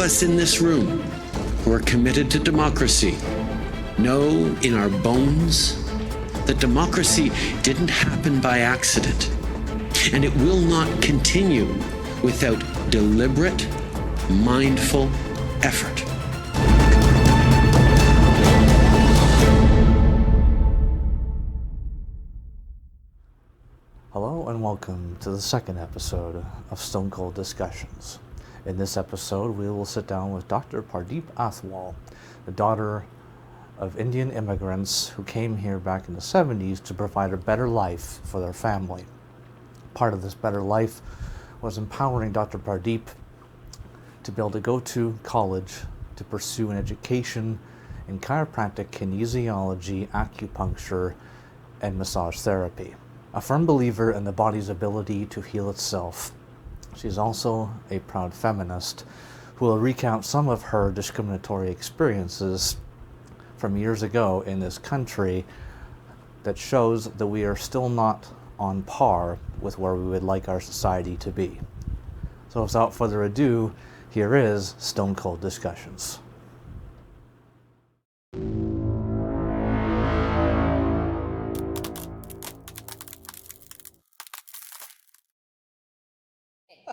us in this room who are committed to democracy know in our bones that democracy didn't happen by accident, and it will not continue without deliberate, mindful effort. Hello and welcome to the second episode of StoneCold Discussions. In this episode, we will sit down with Dr. Pardip Athwal, the daughter of Indian immigrants who came here back in the 70s to provide a better life for their family. Part of this better life was empowering Dr. Pardip to be able to go to college to pursue an education in chiropractic, kinesiology, acupuncture, and massage therapy. A firm believer in the body's ability to heal itself. She's also a proud feminist who will recount some of her discriminatory experiences from years ago in this country that shows that we are still not on par with where we would like our society to be. So without further ado, here is StoneCold Discussions.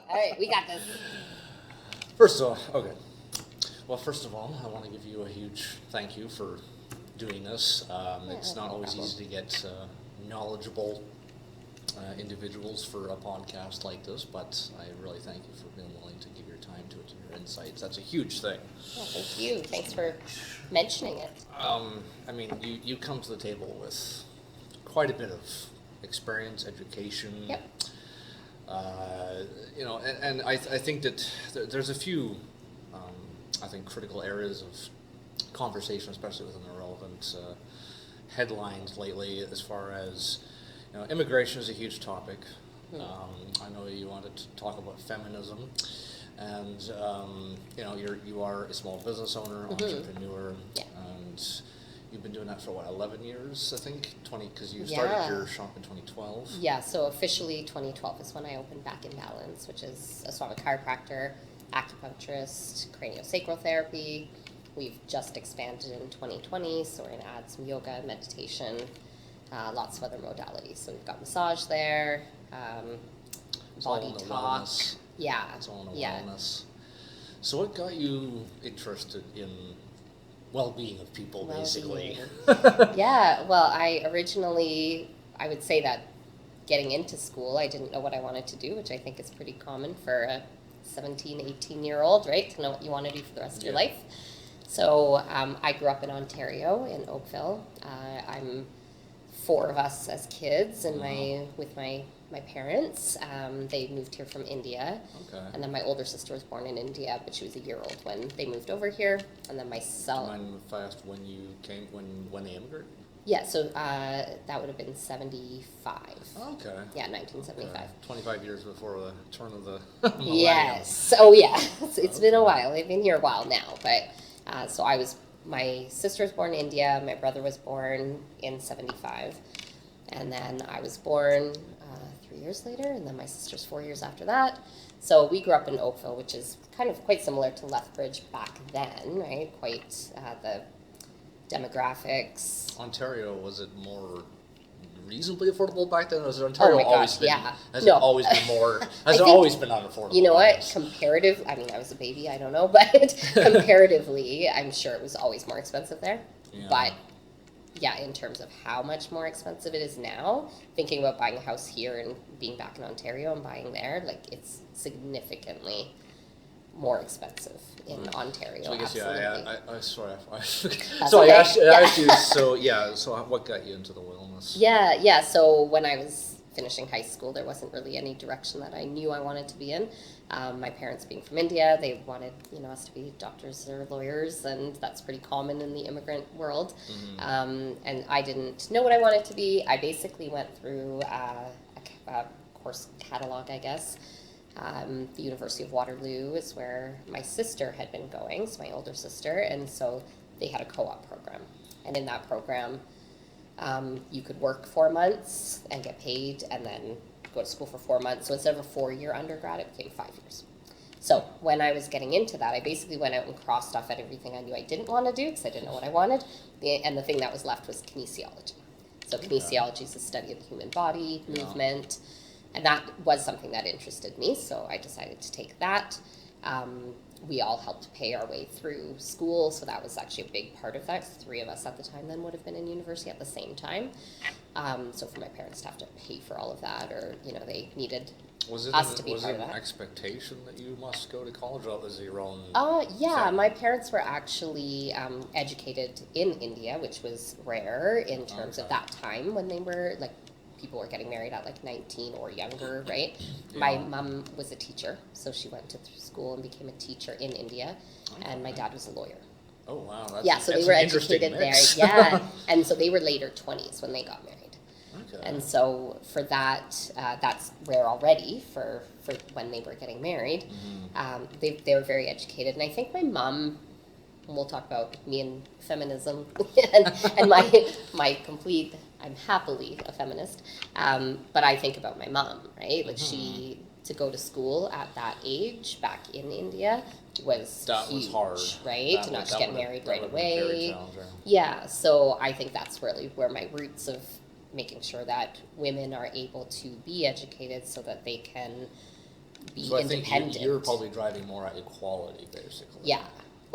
All right, we got this. First of all, I want to give you a huge thank you for doing this. It's not always easy to get knowledgeable individuals for a podcast like this, but I really thank you for being willing to give your time to it and your insights. That's a huge thing. Yeah, thank you. Thanks for mentioning it. You come to the table with quite a bit of experience, education. Yep. And I think that there's a few, critical areas of conversation, especially within the relevant headlines lately, as far as, immigration is a huge topic. I know you wanted to talk about feminism, and you are a small business owner, entrepreneur, and you've been doing that for 11 years, I think, because you started your shop in 2012. Yeah, so officially 2012 is when I opened Back in Balance, which is I'm a chiropractor, acupuncturist, craniosacral therapy. We've just expanded in 2020, so we're going to add some yoga, meditation, lots of other modalities. So we've got massage there, body talk. Wellness. Yeah. It's all in the wellness. So what got you interested in well-being of people, basically? Yeah, well, I would say that getting into school, I didn't know what I wanted to do, which I think is pretty common for a 17, 18-year-old, right, to know what you want to do for the rest of your life. So I grew up in Ontario, in Oakville. I'm four of us as kids, and with my parents. They moved here from India. Okay. And then my older sister was born in India, but she was a year old when they moved over here. And then myself. Do you mind if I asked when you came, when they immigrated? Yeah, so that would have been 75. Okay. Yeah, 1975. Okay. 25 years before the turn of the millennium. Yes. Oh, yeah. It's been a while. They've been here a while now. But so my sister was born in India. My brother was born in 75. And then I was born 3 years later, and then my sister's 4 years after that. So we grew up in Oakville, which is kind of quite similar to Lethbridge back then, right? Quite the demographics. Ontario, was it more reasonably affordable back then? Or has Ontario always been? Yeah. Has it always been more? Has it always been unaffordable? You know what? Comparative. I mean, I was a baby. I don't know, but comparatively, I'm sure it was always more expensive there. Yeah. But yeah, in terms of how much more expensive it is now, thinking about buying a house here and being back in Ontario and buying there, it's significantly more expensive in Ontario. So I guess, I asked you, so what got you into the wellness? Yeah, so when I was finishing high school, there wasn't really any direction that I knew I wanted to be in. My parents being from India, they wanted us to be doctors or lawyers, and that's pretty common in the immigrant world. Mm-hmm. And I didn't know what I wanted to be. I basically went through a course catalog, I guess. The University of Waterloo is where my sister had been going, so my older sister, and so they had a co-op program. And in that program, you could work 4 months and get paid, and then go to school for 4 months. So instead of a 4-year undergrad, it became 5 years. So when I was getting into that, I basically went out and crossed off at everything I knew I didn't want to do because I didn't know what I wanted. And the thing that was left was kinesiology. So kinesiology is the study of the human body, movement, and that was something that interested me. So I decided to take that. We all helped pay our way through school, so that was actually a big part of that. 3 of us at the time then would have been in university at the same time. So for my parents to have to pay for all of that, or they needed us to be part of that. Was it an expectation that you must go to college, or was it your own? Yeah, thing? my parents were actually educated in India, which was rare in terms of that time when they were people were getting married at 19 or younger, right? Yeah. My mom was a teacher, so she went to school and became a teacher in India, and my dad was a lawyer. Oh wow, so they were educated there. Yeah, and so they were later 20s when they got married. Okay. And so for that, that's rare already for when they were getting married. They were very educated, and I think my mom. We'll talk about me and feminism and my complete. I'm happily a feminist, but I think about my mom, right? She to go to school at that age back in India was huge, hard, right? to not just get married right away. Very challenging. Yeah, so I think that's really where my roots of making sure that women are able to be educated so that they can be independent. I think you're probably driving more at equality, basically. Yeah.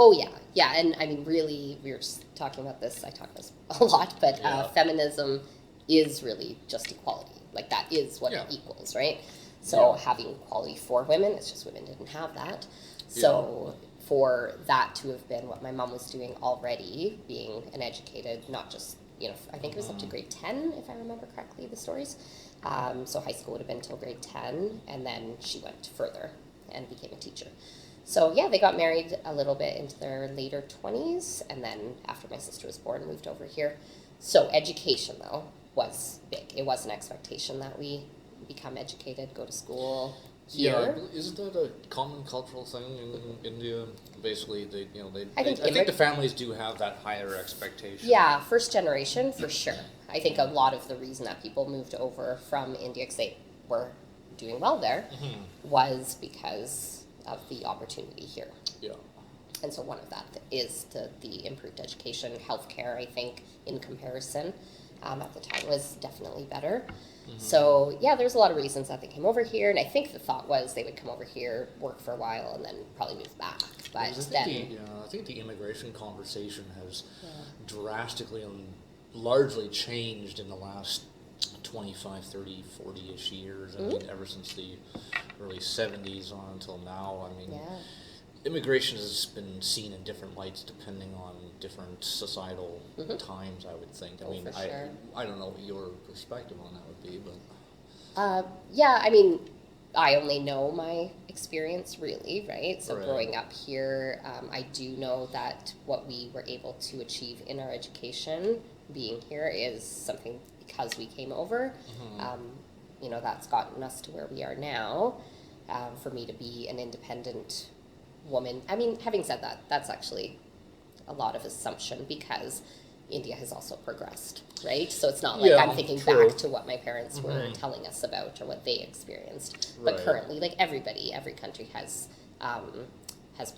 Oh, yeah, and I mean, really, we were just talking about this. I talk about this a lot, but feminism is really just equality. That is what it equals, right? So having equality for women, it's just women didn't have that. So for that to have been what my mom was doing already, being an educated, not just I think it was up to grade 10, if I remember correctly, the stories. So high school would have been till grade 10, and then she went further and became a teacher. So yeah, they got married a little bit into their later 20s, and then after my sister was born, moved over here. So education, though, was big. It was an expectation that we become educated, go to school here. Yeah, isn't that a common cultural thing in India? Basically, I think the families do have that higher expectation. Yeah, first generation for sure. I think a lot of the reason that people moved over from India, because they were doing well there, was because of the opportunity here. Yeah. And so one of that is the improved education, healthcare, I think, in comparison, at the time was definitely better. So yeah, there's a lot of reasons that they came over here, and I think the thought was they would come over here, work for a while, and then probably move back. But I think the immigration conversation has drastically and largely changed in the last 25, 30, 40-ish years. I mean, ever since the early 70s on until now. I mean, immigration has been seen in different lights depending on different societal times, I would think. I mean, sure. I don't know what your perspective on that would be, but... Yeah, I mean, I only know my experience, really, right? So Right. growing up here, I do know that what we were able to achieve in our education, being here, is something because we came over. That's gotten us to where we are now. For me to be an independent woman, I mean, having said that, that's actually a lot of assumption because India has also progressed, right? So it's not like I'm thinking back to what my parents were telling us about or what they experienced. But currently, every country has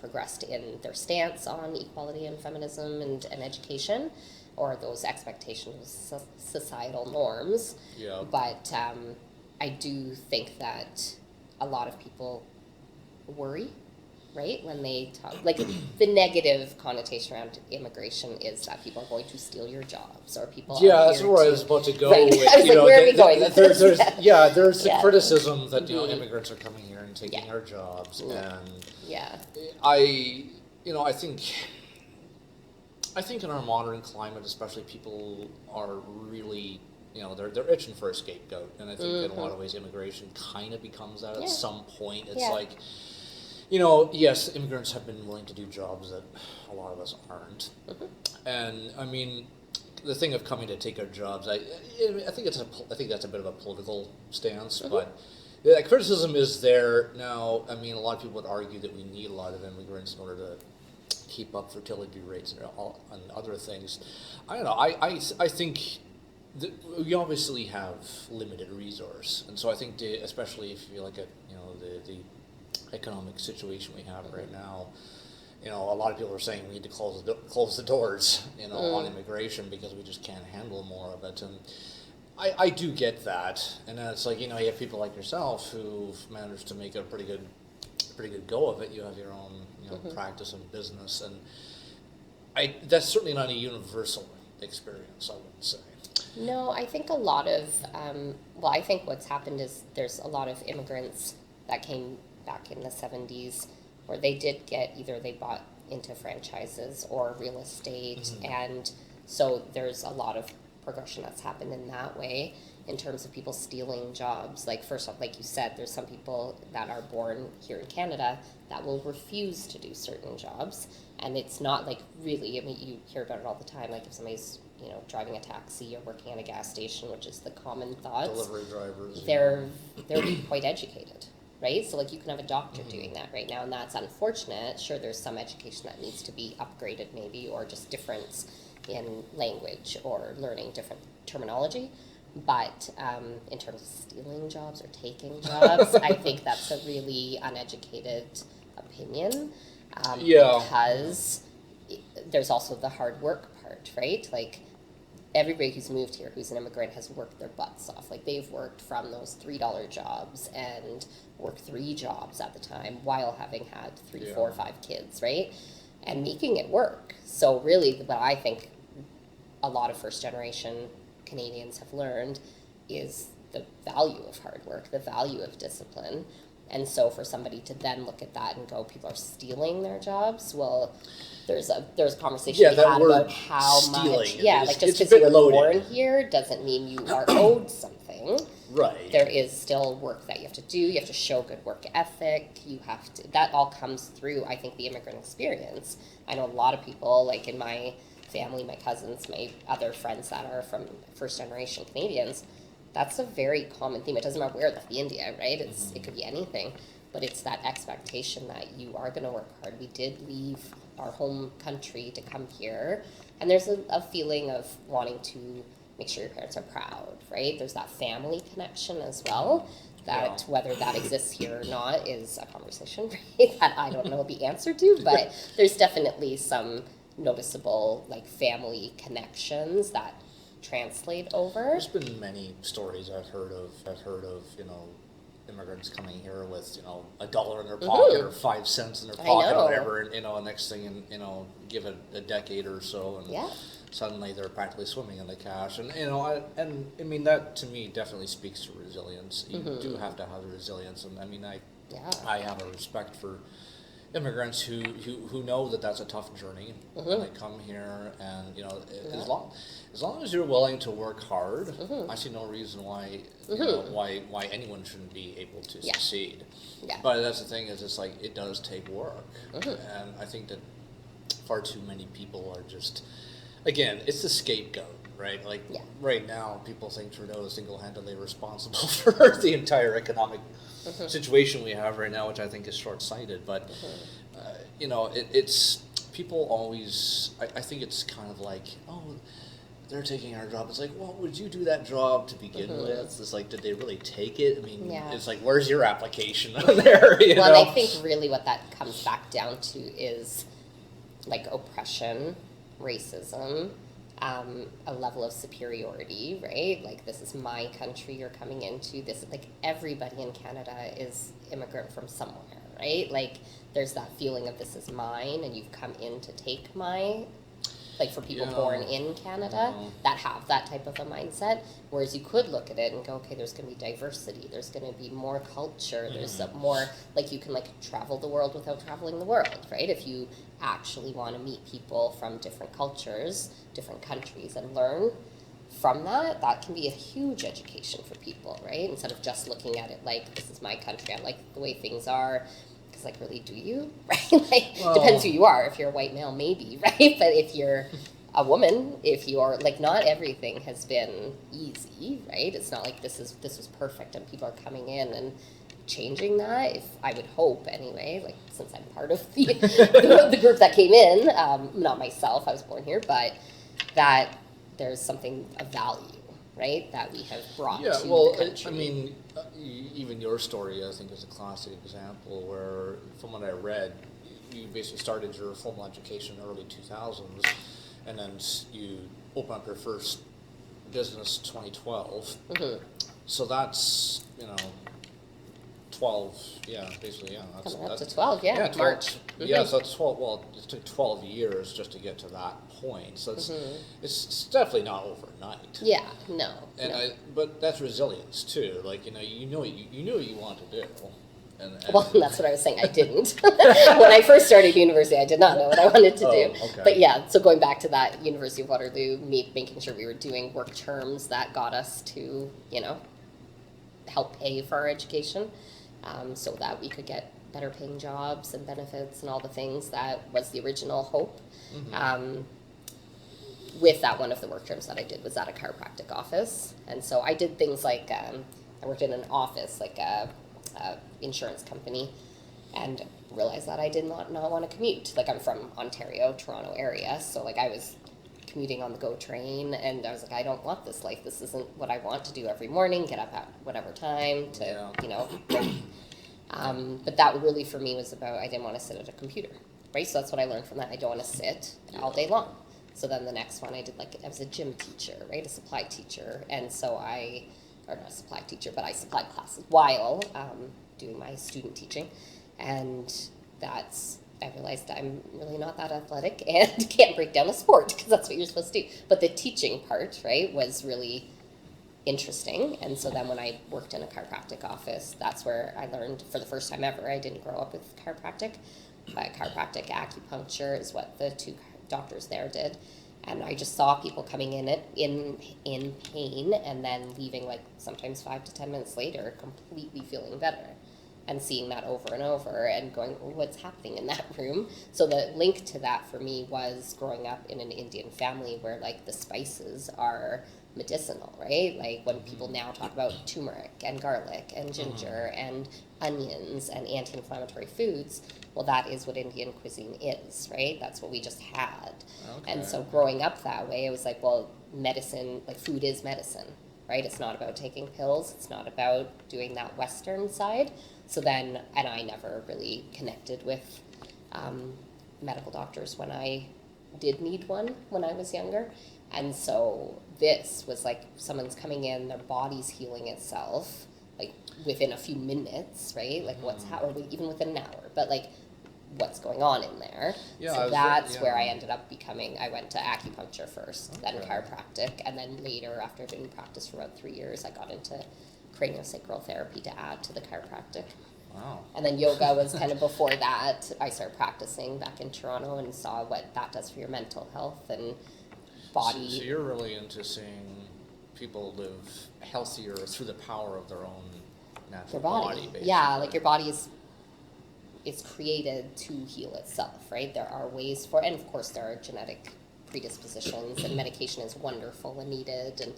progressed in their stance on equality and feminism and education, or those expectations of societal norms. Yeah. But I do think that a lot of people worry, right, when they talk, the negative connotation around immigration is that people are going to steal your jobs, or people that's where I was about to go right. with, I was where are we going with this? There's the criticism that, immigrants are coming here and taking our jobs, and I think in our modern climate, especially, people are really, they're itching for a scapegoat, and I think in a lot of ways immigration kind of becomes that at some point. It's like, yes, immigrants have been willing to do jobs that a lot of us aren't, and I mean, the thing of coming to take our jobs, I think that's a bit of a political stance, but that criticism is there now. I mean, a lot of people would argue that we need a lot of immigrants in order to keep up fertility rates and other things. I don't know. I think we obviously have limited resource, and so I think especially if you look at the economic situation we have right now, you know, a lot of people are saying we need to close the doors, you know, on immigration because we just can't handle more of it. And I do get that. And then it's like, you know, you have people like yourself who've managed to make a pretty good go of it. You have your own, you know, practice and business, and that's certainly not a universal experience, I wouldn't say. No, I think a lot of, I think what's happened is there's a lot of immigrants that came back in the 70s where they did get, either they bought into franchises or real estate, and so there's a lot of progression that's happened in that way in terms of people stealing jobs. Like, first off, like you said, there's some people that are born here in Canada that will refuse to do certain jobs, and it's not like really, I mean, you hear about it all the time, like if somebody's, you know, driving a taxi or working at a gas station, which is the common thoughts. Delivery drivers. They're quite educated, right? So like you can have a doctor doing that right now, and that's unfortunate. Sure, there's some education that needs to be upgraded maybe, or just difference in language or learning different terminology. But in terms of stealing jobs or taking jobs, I think that's a really uneducated opinion. Because there's also the hard work part, right? Like, everybody who's moved here who's an immigrant has worked their butts off. Like, they've worked from those $3 jobs and worked 3 jobs at the time while having had 3, 4, 5 kids, right? And making it work. So really what I think a lot of first generation Canadians have learned is the value of hard work, the value of discipline. And so for somebody to then look at that and go, people are stealing their jobs, well, there's a conversation we had about how much, like just because you were born here doesn't mean you are owed something. Right. There is still work that you have to do. You have to show good work ethic. You have to, that all comes through, I think, the immigrant experience. I know a lot of people, like in my family, my cousins, my other friends that are from first generation Canadians, that's a very common theme. It doesn't matter where, it could be India, right? It could be anything, but it's that expectation that you are going to work hard. We did leave our home country to come here, and there's a feeling of wanting to make sure your parents are proud, right? There's that family connection as well, that whether that exists here or not is a conversation, right? That I don't know the answer to, but there's definitely some noticeable like family connections that translate over. There's been many stories I've heard of, you know, immigrants coming here with, you know, $1 in their pocket or 5 cents in their pocket or whatever, and, you know, next thing, and, you know, give it a decade or so, and suddenly they're practically swimming in the cash. And, you know, I mean, that to me definitely speaks to resilience. You do have to have the resilience, and I mean, I have a respect for immigrants who know that that's a tough journey when they come here, and you know, as long as you're willing to work hard, I see no reason why you know, why anyone shouldn't be able to succeed. But that's the thing, is it's like it does take work, and I think that far too many people are just, again, it's the scapegoat. Right, like right now, people think Trudeau is single-handedly responsible for the entire economic situation we have right now, which I think is short-sighted. But you know, it's people always. I think it's kind of like, oh, they're taking our job. It's like, well, would you do that job to begin with? It's like, did they really take it? I mean, it's like, where's your application there? You know? And I think really what that comes back down to is like oppression, racism. A level of superiority, right? Like, this is my country you're coming into. This is like, everybody in Canada is immigrant from somewhere, right? Like, there's that feeling of this is mine, and you've come in to take my, like for people born in Canada that have that type of a mindset. Whereas you could look at it and go, okay, there's going to be diversity. There's going to be more culture. There's more, like, you can like travel the world without traveling the world, right? If you actually want to meet people from different cultures, different countries, and learn from that, that can be a huge education for people, right? Instead of just looking at it like, this is my country, I like the way things are. Because, like, really, do you? Right? Like, depends who you are. If you're a white male, maybe, right? But if you're a woman, if you're, like, not everything has been easy, right? It's not like this was perfect and people are coming in and changing that. If I would hope, anyway, like, since I'm part of the the group that came in, not myself, I was born here, but that there's something of value, right, that we have brought Yeah, to well, the country. I mean, even your story, I think, is a classic example where, from what I read, you basically started your formal education in the early 2000s, and then you opened up your first business 2012. So that's, 12, yeah, basically, yeah. Coming up to 12, yeah, 12, March. Yeah, so it's 12, well, it took 12 years just to get to that point. So it's definitely not overnight. Yeah, no. And no. but that's resilience too. Like, you know what you want to do. And Well, that's what I was saying. I didn't. When I first started university, I did not know what I wanted to do. Okay. But yeah, so going back to that University of Waterloo, making sure we were doing work terms that got us to, help pay for our education, so that we could get better paying jobs and benefits and all the things that was the original hope. With that, one of the work terms that I did was at a chiropractic office. And so I did things like, I worked in an office, like a insurance company, and realized that I did not want to commute. Like, I'm from Ontario, Toronto area, so like I was commuting on the GO train, and I was like, I don't want this life. This isn't what I want to do every morning, get up at whatever time to, but that really for me was about, I didn't want to sit at a computer, right? So that's what I learned from that. I don't want to sit all day long. So then the next one I did, I was a gym teacher, right? A supply teacher. And so or not a supply teacher, but I supplied classes while doing my student teaching. And I realized I'm really not that athletic and can't break down a sport, because that's what you're supposed to do. But the teaching part, right, was really interesting. And so then when I worked in a chiropractic office, that's where I learned for the first time ever. I didn't grow up with chiropractic, but chiropractic acupuncture is what the two doctors there did. And I just saw people coming in pain and then leaving sometimes 5 to 10 minutes later completely feeling better, and seeing that over and over and going, what's happening in that room? So the link to that for me was growing up in an Indian family where the spices are medicinal, right? Like when people now talk about turmeric and garlic and ginger and onions and anti-inflammatory foods, well, that is what Indian cuisine is, right? That's what we just had. Okay. And so growing up that way, it was like, well, medicine, food is medicine, right? It's not about taking pills. It's not about doing that Western side. So then, and I never really connected with medical doctors when I did need one when I was younger. And so this was someone's coming in, their body's healing itself, within a few minutes, right? What's or even within an hour, but what's going on in there. Yeah, so that's where I ended up I went to acupuncture first, then chiropractic, and then later, after doing practice for about 3 years, I got into craniosacral therapy to add to the chiropractic. Wow. And then yoga was kind of before that. I started practicing back in Toronto and saw what that does for your mental health and body. So you're really into seeing people live healthier through the power of their own natural body, basically. Yeah, your body is created to heal itself, right? There are ways and of course there are genetic predispositions, and medication is wonderful and needed. And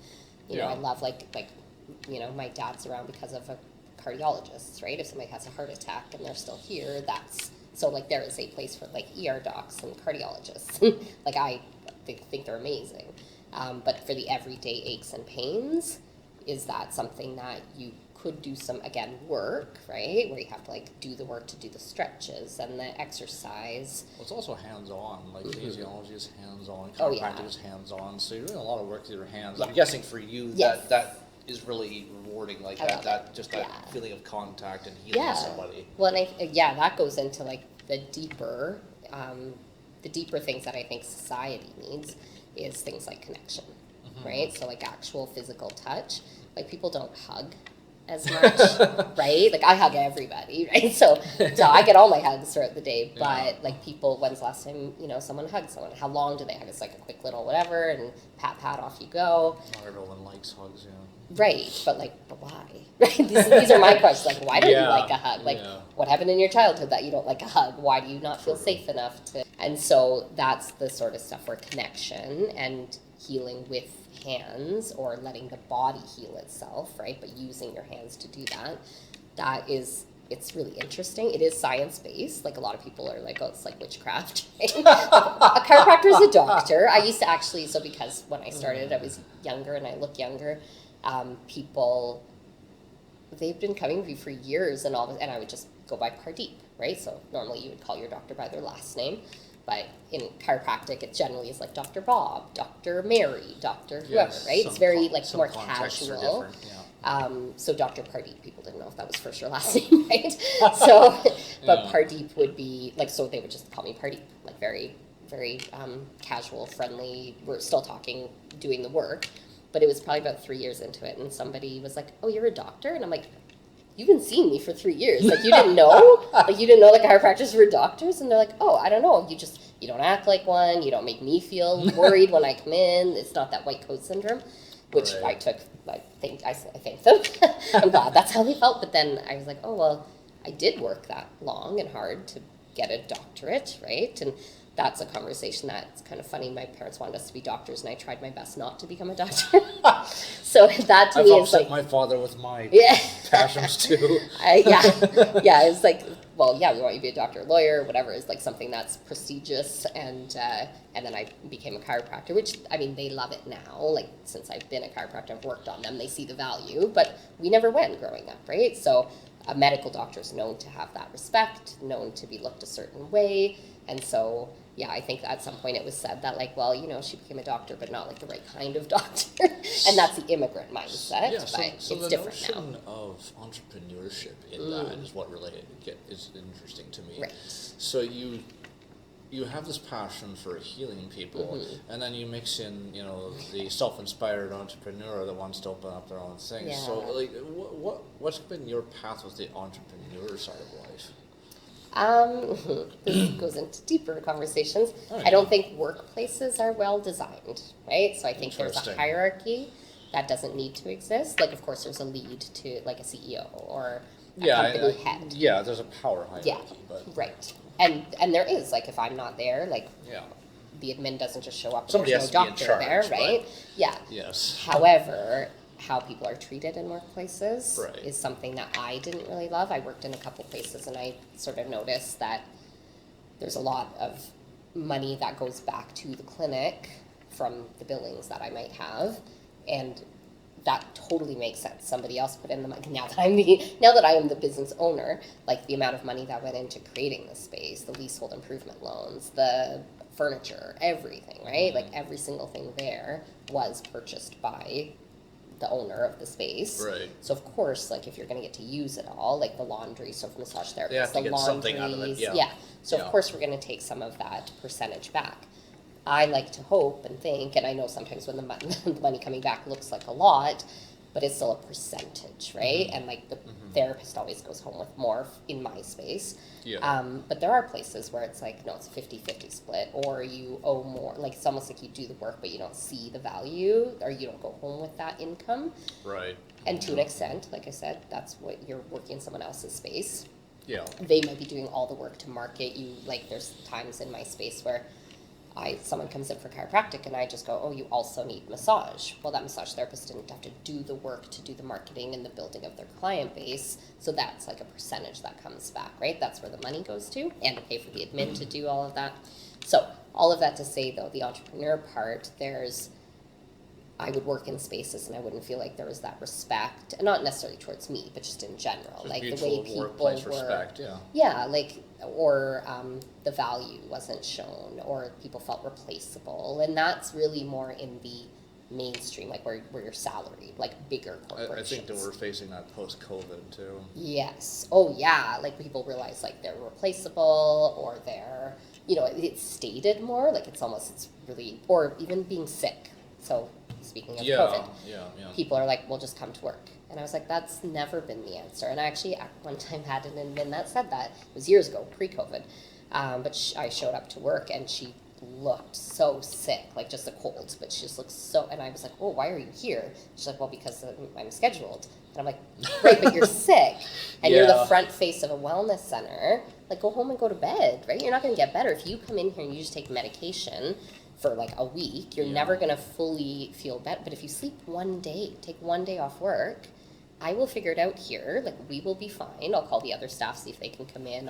I love my dad's around because of a cardiologist, right? If somebody has a heart attack and they're still here, there is a place for ER docs and cardiologists. I think they're amazing. But for the everyday aches and pains, is that something that you could do some, again, work, right? Where you have to do the work to do the stretches and the exercise. Well, it's also hands-on. Kinesiology is hands-on, Oh, yeah. chiropractic is hands-on. So you're doing a lot of work with your hands. I'm guessing for you Yes. that is really rewarding, that feeling of contact and healing somebody. Well, and that goes into the deeper things that I think society needs is things like connection, right? So actual physical touch. People don't hug as much, right? I hug everybody, right? So I get all my hugs throughout the day, but people, when's the last time, someone hugged someone? How long do they hug? It's a quick little whatever, and pat, off you go. Not everyone likes hugs, Right, but why? Right? These are my questions. Why don't you like a hug? What happened in your childhood that you don't like a hug? Why do you not feel safe enough to? And so that's the sort of stuff where connection and healing with hands, or letting the body heal itself, right? But using your hands to do that, that is it's really interesting. It is science-based. Like, a lot of people are like, oh, it's like witchcraft. Right? A chiropractor is a doctor. I used to actually, so because when I started, I was younger and I look younger, people, they've been coming to me for years, and and I would just go by Pardip, right? So normally you would call your doctor by their last name. But in chiropractic, it generally is like Dr. Bob, Dr. Mary, Dr. whoever, right? It's very like more casual. So Dr. Pardip, people didn't know if that was first or last name, right? So, but Pardip would be like, so they would just call me Pardip, like very, very casual, friendly. We're still talking, doing the work. But it was probably about 3 years into it, and somebody was like, oh, you're a doctor? And I'm like, you've been seeing me for 3 years. Like, you didn't know? Like, you didn't know that chiropractors were doctors? And they're like, oh, I don't know. You don't act like one. You don't make me feel worried when I come in. It's not that white coat syndrome, which I took. I thank them. I'm glad that's how they felt. But then I was like, oh, well, I did work that long and hard to get a doctorate, right? And that's a conversation that's kind of funny. My parents wanted us to be doctors, and I tried my best not to become a doctor. So that to me is like, my father with my yeah. passions too. It's like, well, yeah, we want you to be a doctor, lawyer, whatever. Is like something that's prestigious, and then I became a chiropractor, which, I mean, they love it now. Like, since I've been a chiropractor, I've worked on them, they see the value, but we never went growing up, right? So a medical doctor is known to have that respect, known to be looked a certain way, and so, yeah, I think at some point it was said that, like, well, she became a doctor, but not like the right kind of doctor. And that's the immigrant mindset, yeah, so it's the different now. notion of entrepreneurship in that is what really is interesting to me. Right. So you have this passion for healing people, and then you mix in, the self-inspired entrepreneur that wants to open up their own thing. Yeah. So, like, what's been your path with the entrepreneur side of life? This goes into deeper conversations. Okay. I don't think workplaces are well designed, right? So I think there's a hierarchy that doesn't need to exist. Like, of course, there's a lead to, like, a CEO or a company head. Yeah, there's a power hierarchy. Yeah, but right. And there is, like, if I'm not there, like, the admin doesn't just show up. Somebody there's has no to be in doctor charge, there, right? but Yeah. Yes. However, how people are treated in workplaces Right. is something that I didn't really love. I worked in a couple places, and I sort of noticed that there's a lot of money that goes back to the clinic from the billings that I might have, and that totally makes sense. Somebody else put in the money. Now that I am the business owner, like, the amount of money that went into creating the space, the leasehold improvement loans, the furniture, everything, right? Like, every single thing there was purchased by the owner of the space. Right. So of course, like, if you're going to get to use it all, like the laundry, so for massage therapists, They have to the get something out of it, laundries, yeah. So Yeah. of course we're going to take some of that percentage back. I like to hope and think, and I know sometimes when the money coming back looks like a lot, but it's still a percentage, right? And like the therapist always goes home with more in my space. Yeah. But there are places where it's like, no, it's a 50-50 split, or you owe more. Like, it's almost like you do the work, but you don't see the value, or you don't go home with that income. Right. And to an extent, like I said, that's what you're working in someone else's space. Yeah. They might be doing all the work to market you. Like, there's times in my space where someone comes in for chiropractic and I just go, oh, you also need massage. Well, that massage therapist didn't have to do the work to do the marketing and the building of their client base. So that's like a percentage that comes back, right? That's where the money goes to, and to pay for the admin to do all of that. So all of that to say, though, the entrepreneur part, I would work in spaces and I wouldn't feel like there was that respect, and not necessarily towards me, but just in general, Just like the mutual way people workplace were, respect, yeah. yeah, like, or the value wasn't shown, or people felt replaceable, and that's really more in the mainstream, like where you're salaried, like bigger corporations. I think that we're facing that post-COVID too. Yes. Oh yeah. Like, people realize like they're replaceable, or they're, it's stated more, like it's really, or even being sick. So speaking of COVID, people are like, we'll just come to work. And I was like, that's never been the answer. And I actually at one time had an admin that said that. It was years ago, pre-COVID. But I showed up to work and she looked so sick, like just a cold, but she just looked so, and I was like, oh, why are you here? She's like, well, because I'm scheduled. And I'm like, right, but you're sick, and you're the front face of a wellness center. Like, go home and go to bed, right? You're not going to get better. If you come in here and you just take medication for like a week, you're never going to fully feel better. But if you sleep one day, take one day off work, I will figure it out here. Like, we will be fine. I'll call the other staff, see if they can come in.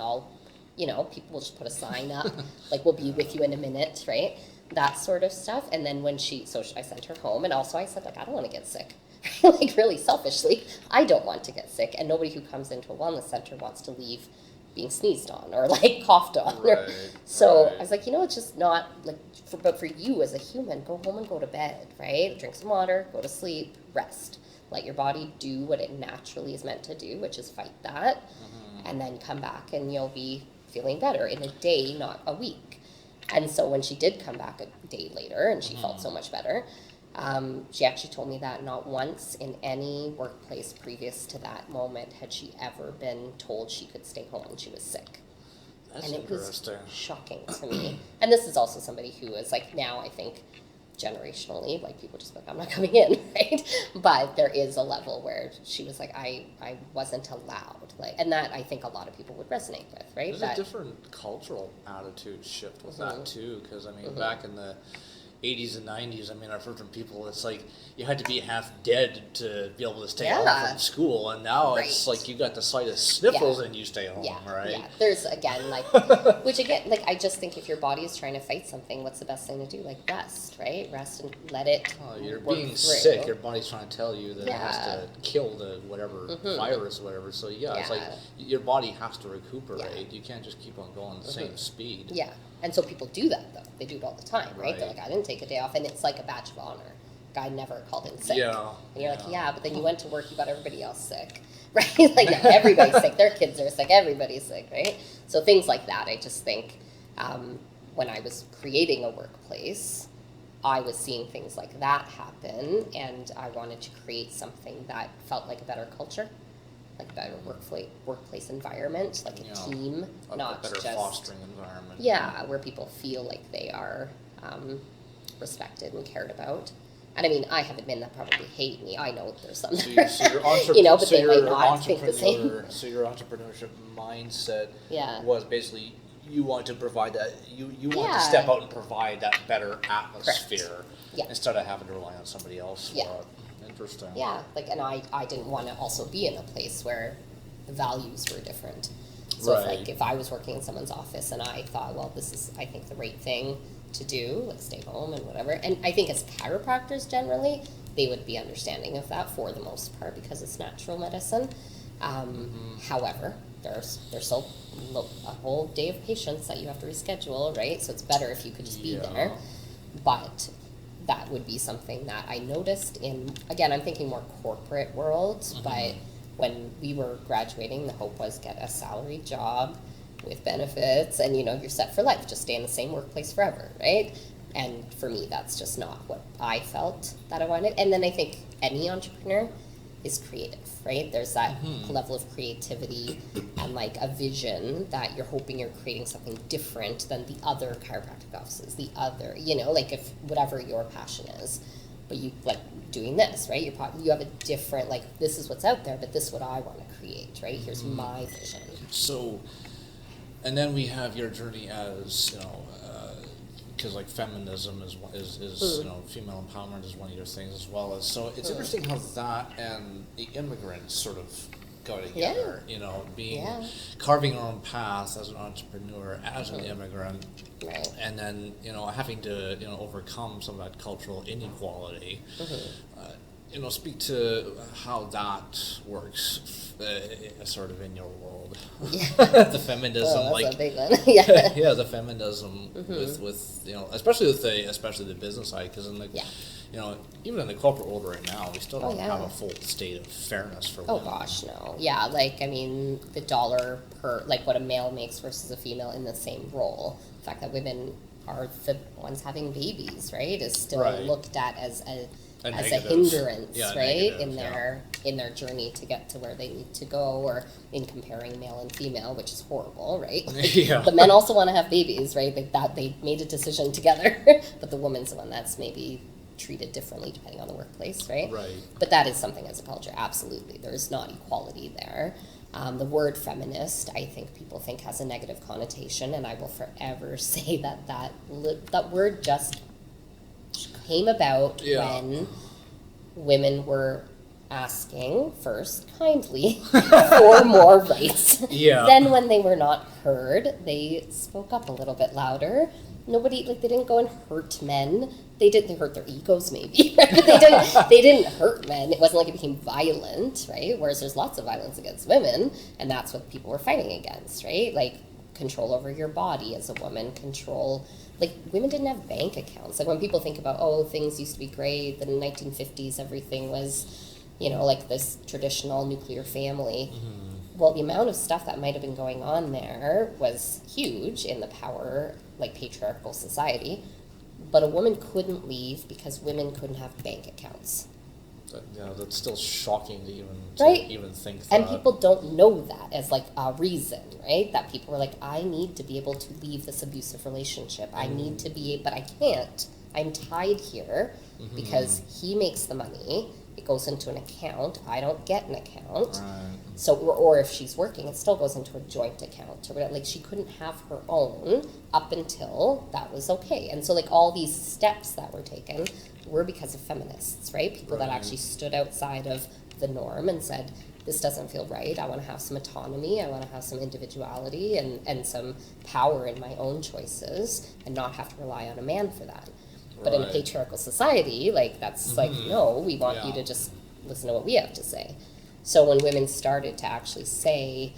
People will just put a sign up, like, we'll be with you in a minute, right? That sort of stuff. And then I sent her home. And also I said, like, I don't want to get sick. Like, really selfishly, I don't want to get sick. And nobody who comes into a wellness center wants to leave being sneezed on or, like, coughed on. Right, So right. I was like, it's just not, like, but for you as a human, go home and go to bed, right? Drink some water, go to sleep, rest. Let your body do what it naturally is meant to do, which is fight that, and then come back and you'll be feeling better in a day, not a week. And so when she did come back a day later and she felt so much better, she actually told me that not once in any workplace previous to that moment had she ever been told she could stay home when she was sick. That's And it was interesting. shocking to me. And this is also somebody who is, like, now I think generationally, like, people just like, I'm not coming in, right? But there is a level where she was like, I wasn't allowed. Like, and that I think a lot of people would resonate with, right? There's a different cultural attitude shift with that too, because I mean, back in the 80s and 90s, I mean, I've heard from people, it's like you had to be half dead to be able to stay home from school, and now it's like you got the slightest sniffles and you stay home, right? Yeah, there's, again, like, which again, like, I just think if your body is trying to fight something, what's the best thing to do? Like, rest, right? Rest and let it You're work being through. sick, your body's trying to tell you that it has to kill the whatever virus or whatever, so it's like your body has to recuperate. You can't just keep on going the same speed. Yeah, and so people do that, though. They do it all the time, right? They're Right. like, I didn't take a day off, and it's like a badge of honor. Guy never called in sick. Yeah. And you're like, yeah, but then you went to work, you got everybody else sick, right? Like, no, everybody's sick, their kids are sick, everybody's sick, right? So things like that, I just think, when I was creating a workplace, I was seeing things like that happen, and I wanted to create something that felt like a better culture, like a better workplace environment, like a team, not a better just fostering environment. Yeah, where people feel like they are respected and cared about. And I mean, I have admin that probably hate me. I know there's some, So your but they might not think the same. So your entrepreneurship mindset Yeah. was basically you want to provide that, you want to step out and provide that better atmosphere instead of having to rely on somebody else for it. Interesting. Yeah, like, and I didn't want to also be in a place where the values were different. So if I was working in someone's office and I thought, well, this is, I think, the right thing to do, like stay home and whatever. And I think as chiropractors generally, they would be understanding of that for the most part because it's natural medicine. However, there's still a whole day of patients that you have to reschedule, right? So it's better if you could just be there. But that would be something that I noticed in, again, I'm thinking more corporate world, but when we were graduating, the hope was get a salaried job with benefits and, you're set for life, just stay in the same workplace forever, right? And for me, that's just not what I felt that I wanted. And then I think any entrepreneur is creative, right? There's that level of creativity and like a vision that you're hoping you're creating something different than the other chiropractic offices, the other, like if whatever your passion is, but you like doing this, right? You have a different, like, this is what's out there, but this is what I want to create, right? Here's my vision. So, and then we have your journey as, because like feminism is female empowerment is one of your things as well as, so it's interesting how that and the immigrants sort of go together, carving your own path as an entrepreneur, as an immigrant, Right. and then having to overcome some of that cultural inequality. Speak to how that works, sort of in your world. The feminism, That's a big one. Yeah. the feminism with especially the business side, because in the even in the corporate world right now, we still don't have a full state of fairness for women. Oh gosh, no. Yeah, like, I mean, the dollar per, like, what a male makes versus a female in the same role. The fact that women are the ones having babies, right, is still looked at as a hindrance, right, in their journey to get to where they need to go, or in comparing male and female, which is horrible, right? Like, the men also want to have babies, right? Like that, they made a decision together, but the woman's the one that's maybe treated differently depending on the workplace, right? Right. But that is something as a culture, absolutely. There's not equality there. The word feminist, I think people think has a negative connotation, and I will forever say that word just came about when women were asking first kindly for more rights. Yeah. Then when they were not heard, they spoke up a little bit louder. Nobody, like, they didn't go and hurt men. They hurt their egos, maybe. Right? They didn't hurt men. It wasn't like it became violent, right? Whereas there's lots of violence against women, and that's what people were fighting against, right? Like, control over your body as a woman, control, like, women didn't have bank accounts. Like, when people think about, oh, things used to be great, the 1950s, everything was, you know, like this traditional nuclear family. Well, the amount of stuff that might have been going on there was huge in the power, like, patriarchal society. But a woman couldn't leave because women couldn't have bank accounts. That's still shocking to even think that. And people don't know that as, like, a reason, right? That people were like, I need to be able to leave this abusive relationship. I need to be, but I can't. I'm tied here because he makes the money. It goes into an account. I don't get an account. Right. So, or if she's working, it still goes into a joint account. Or whatever. Like, she couldn't have her own up until that was okay. And so, like, all these steps that were taken were because of feminists, right? People that actually stood outside of the norm and said, this doesn't feel right. I want to have some autonomy. I want to have some individuality and some power in my own choices and not have to rely on a man for that. But in a patriarchal society, like, that's like, no, we want you to just listen to what we have to say. So when women started to actually say,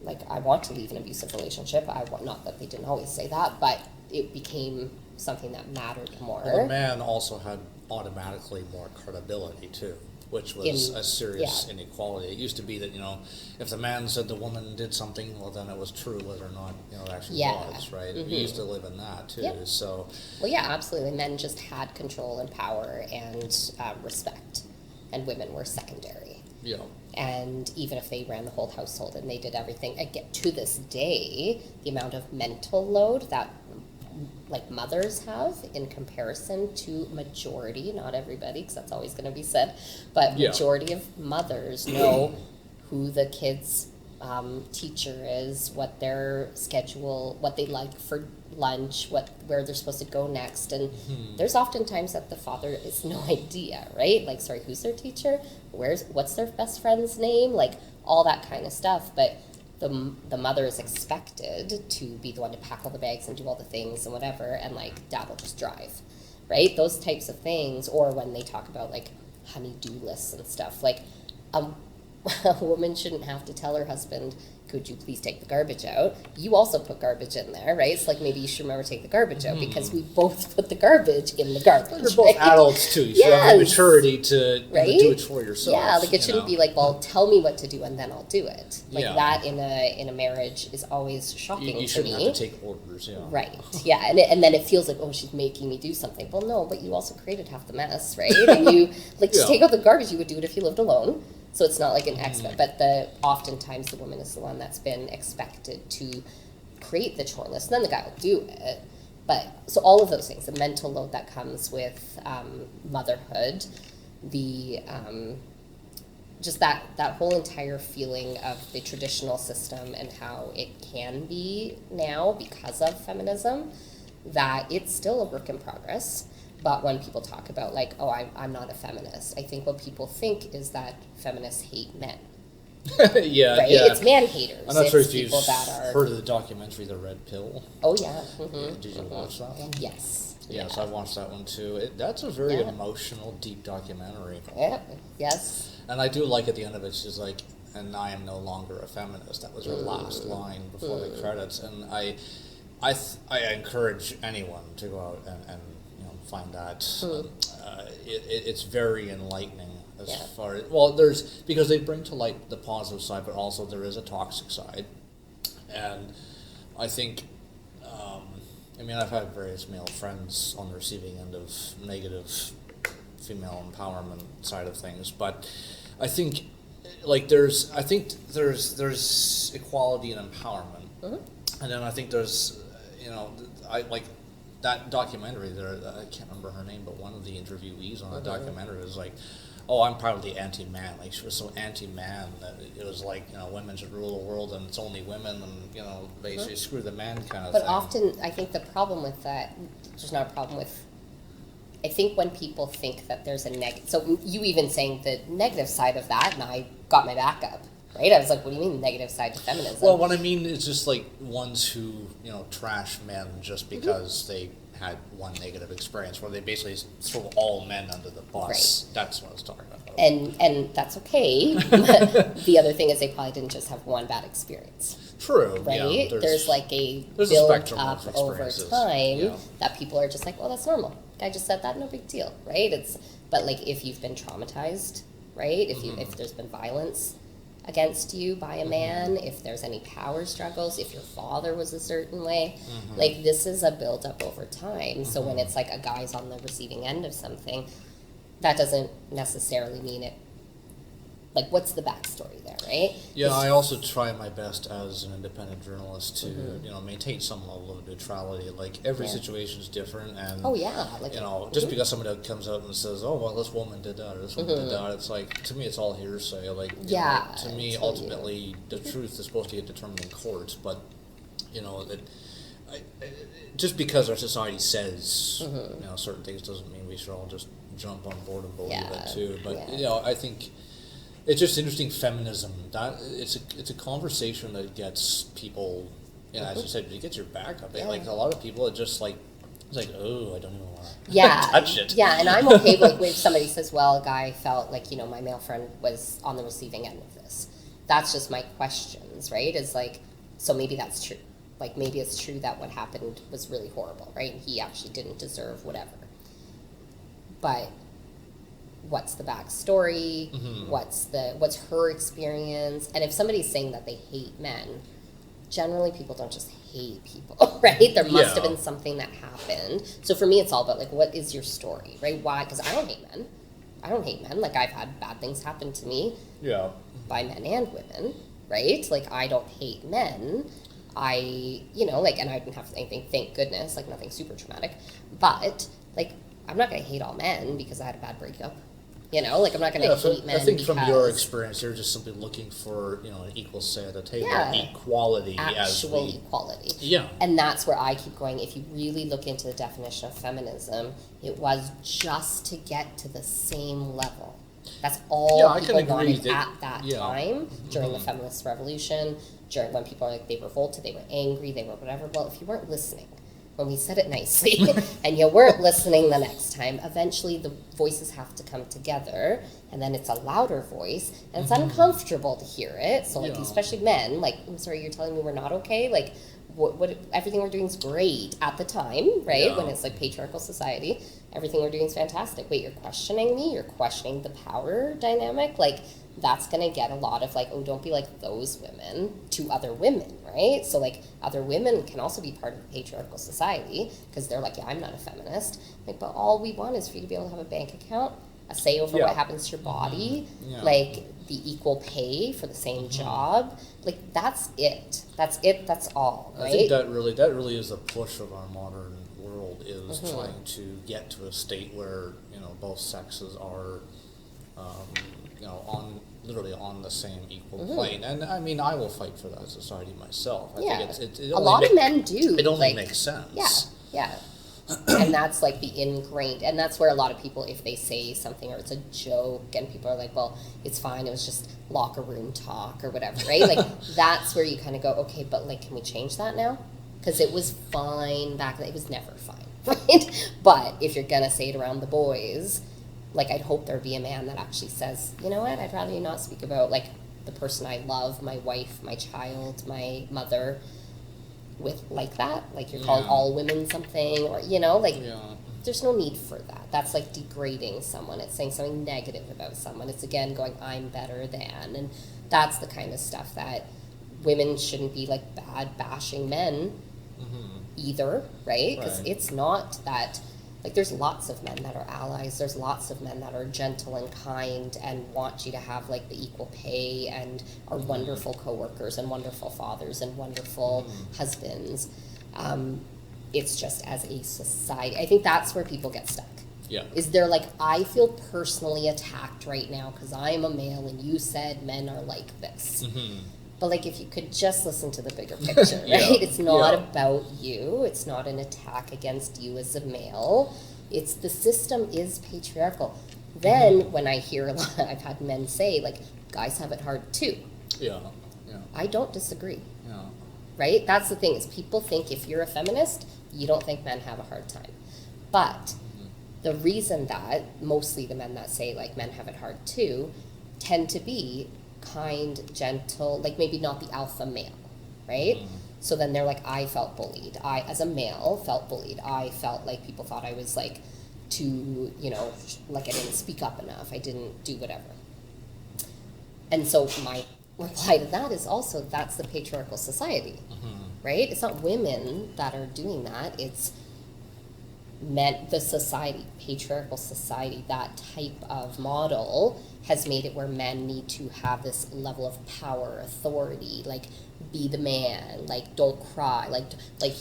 like, I want to leave an abusive relationship, not that they didn't always say that, but it became something that mattered more. Well, the man also had automatically more credibility too, which was a serious inequality. It used to be that, you know, if the man said the woman did something, well, then it was true, whether or not, you know, it actually was, right? We used to live in that too, so. Well, yeah, absolutely. Men just had control and power and respect, and women were secondary. Yeah. And even if they ran the whole household and they did everything, again, to this day, the amount of mental load that, like, mothers have in comparison to majority, not everybody, because that's always going to be said, but majority of mothers know who the kids' teacher is, what their schedule, what they like for lunch, where they're supposed to go next. And there's oftentimes that the father has no idea, right? Like, sorry, who's their teacher? What's their best friend's name? Like, all that kind of stuff. But the mother is expected to be the one to pack all the bags and do all the things and whatever, and, like, dad will just drive, right? Those types of things. Or when they talk about, like, honey-do lists and stuff, like, a woman shouldn't have to tell her husband, could you please take the garbage out? You also put garbage in there, right? It's like, maybe you should remember to take the garbage out because we both put the garbage in the garbage. You're both adults too. You should have the maturity to do it for yourself. Yeah, like, it shouldn't be like, well, tell me what to do and then I'll do it. Like, that in a marriage is always shocking to me. You shouldn't have to take orders, Right, yeah, and then it feels like, oh, she's making me do something. Well, no, but you also created half the mess, right? And you, like, to take out the garbage, you would do it if you lived alone. So it's not like an expert, but oftentimes the woman is the one that's been expected to create the chore list, and then the guy will do it. But so all of those things, the mental load that comes with motherhood, the just that whole entire feeling of the traditional system and how it can be now because of feminism, that it's still a work in progress. But when people talk about, like, oh, I'm not a feminist, I think what people think is that feminists hate men. Right? It's man haters. I'm not sure if you've heard of the documentary The Red Pill. Oh, yeah. Did you watch that one? Yes. Yes, I watched that one too. That's a very emotional, deep documentary. Yeah. Yes. And I do like at the end of it, she's like, and I am no longer a feminist. That was her last line before the credits. And I encourage anyone to go out and find that. It's very enlightening as far as, well, because they bring to light the positive side, but also there is a toxic side. And I think, I've had various male friends on the receiving end of negative female empowerment side of things, but I think, like, there's equality and empowerment, and then I think there's, that documentary there, I can't remember her name, but one of the interviewees on the documentary was like, oh, I'm probably anti-man. Like, she was so anti-man that it was like, women should rule the world and it's only women and, basically screw the man kind of thing. But often, I think the problem with that, there's not a problem with I think when people think that there's a negative, so you even saying the negative side of that, and I got my back up, right? I was like, what do you mean negative side to feminism? Well, what I mean is just like ones who, trash men just because they had one negative experience, where they basically throw all men under the bus. Right. That's what I was talking about. And that's okay. But the other thing is they probably didn't just have one bad experience. True. Right? Yeah, there's like a there's build spectrum up of over experiences. time Yeah. that people are just like, well, that's normal. Guy just said that, no big deal, right? But like if you've been traumatized, right? If there's been violence against you by a man, if there's any power struggles, if your father was a certain way, like this is a build up over time. So when it's like a guy's on the receiving end of something, that doesn't necessarily mean it. Like, what's the backstory there, right? Yeah, I also try my best as an independent journalist to, maintain some level of neutrality. Like, every situation is different, and Oh yeah, like just because somebody comes out and says, "Oh, well, this woman did that," or "This woman did that," it's like, to me, it's all hearsay. Like, to me, totally. ultimately, the truth is supposed to get determined in court, but just because our society says certain things doesn't mean we should all just jump on board and believe it too. But I think it's just interesting, feminism. That it's a conversation that gets people, as you said, it gets your back up. Like a lot of people, it's like, oh, I don't even want to touch it. Yeah, and I'm okay with if somebody says, well, a guy felt like, my male friend was on the receiving end of this. That's just my questions, right? Is like, so maybe that's true. Like maybe it's true that what happened was really horrible, right? And he actually didn't deserve whatever. But what's the backstory? What's her experience? And if somebody's saying that they hate men, generally people don't just hate people, right? There must have been something that happened. So for me, it's all about like, what is your story, right? Why? Because I don't hate men. Like I've had bad things happen to me by men and women, right? Like I don't hate men. And I didn't have anything, thank goodness, like nothing super traumatic. But like, I'm not going to hate all men because I had a bad breakup. Like I'm not going to hate men. I think from your experience, you're just simply looking for, an equal say at the table, equality. Actual equality. Yeah. And that's where I keep going. If you really look into the definition of feminism, it was just to get to the same level. That's all people wanted at that time during the feminist revolution, during when people are like, they revolted, they were angry, they were whatever. Well, if you weren't listening, when we said it nicely, and you weren't listening the next time, eventually the voices have to come together, and then it's a louder voice, and it's uncomfortable to hear it. So, like, especially men, like, I'm sorry, you're telling me we're not okay? Like, what everything we're doing is great at the time, right? When it's like patriarchal society, everything we're doing is fantastic. Wait, you're questioning me? You're questioning the power dynamic? Like, that's going to get a lot of like, oh, don't be like those women to other women, right? So like other women can also be part of the patriarchal society because they're like, yeah, I'm not a feminist. Like, but all we want is for you to be able to have a bank account, a say over what happens to your body, like the equal pay for the same job. Like that's it. That's all, right? I think that really is the push of our modern world is trying to get to a state where, both sexes are literally on the same equal plane. And I mean, I will fight for that society myself. I think a lot of men do. It only makes sense. Yeah. And that's like the ingrained, and that's where a lot of people, if they say something or it's a joke and people are like, well, it's fine, it was just locker room talk or whatever, right? Like that's where you kind of go, okay, but like, can we change that now? Because it was fine back then. It was never fine, right? But if you're gonna say it around the boys, like I'd hope there'd be a man that actually says, you know what, I'd rather you not speak about like the person I love, my wife, my child, my mother, with like that, like you're calling all women something, or there's no need for that. That's like degrading someone. It's saying something negative about someone. It's again going, I'm better than, and that's the kind of stuff that women shouldn't be like bad bashing men either, right? Because it's not that. Like, there's lots of men that are allies. There's lots of men that are gentle and kind and want you to have, like, the equal pay and are wonderful coworkers and wonderful fathers and wonderful husbands. It's just as a society. I think that's where people get stuck. Yeah. Is they're like, I feel personally attacked right now because I'm a male and you said men are like this. But, like, if you could just listen to the bigger picture, right? It's not about you. It's not an attack against you as a male. It's the system is patriarchal. Then when I hear a lot, I've had men say, like, guys have it hard too. Yeah, yeah, I don't disagree, yeah. right? That's the thing, is people think if you're a feminist, you don't think men have a hard time. But the reason that mostly the men that say, like, men have it hard too, tend to be kind, gentle, like maybe not the alpha male, right? So then they're like, I felt bullied. I, as a male, felt bullied. I felt like people thought I was like too, you know, like I didn't speak up enough. I didn't do whatever. And so my reply to that is also, that's the patriarchal society, right? It's not women that are doing that. It's men, the society, patriarchal society, that type of model has made it where men need to have this level of power, authority, like be the man, like don't cry, like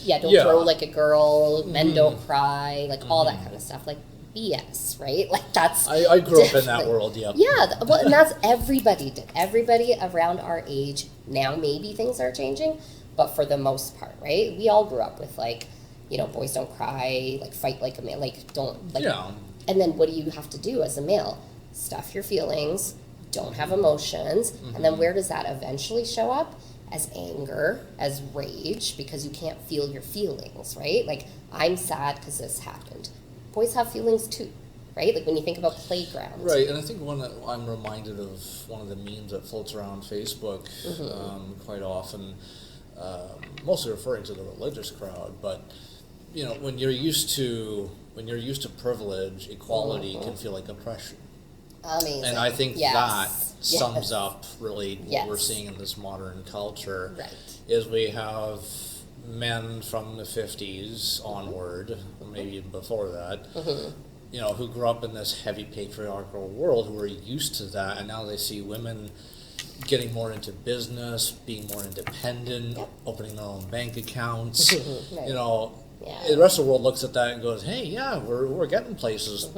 yeah, don't throw like a girl, men don't cry, like all that kind of stuff, like BS, right? Like that's I grew up in that world, yeah. Yeah, well, and that's everybody did. Everybody around our age, now maybe things are changing, but for the most part, right? We all grew up with like, you know, boys don't cry, like fight like a man, like don't, like, Yeah. And then what do you have to do as a male? Stuff your feelings, don't have emotions, and then where does that eventually show up? As anger, as rage, because you can't feel your feelings, right? Like, I'm sad because this happened. Boys have feelings too, right? Like when you think about playground. Right, and I think I'm reminded of one of the memes that floats around Facebook quite often, mostly referring to the religious crowd, but you know, when you're used to privilege, equality can feel like oppression. Amazing. And I think that sums up really what we're Yes. seeing in this modern culture. Right. Is we have men from the 50s onward, maybe even before that, you know, who grew up in this heavy patriarchal world, who are used to that, and now they see women getting more into business, being more independent, opening their own bank accounts, Right. you know. Yeah. The rest of the world looks at that and goes, hey, yeah, we're getting places.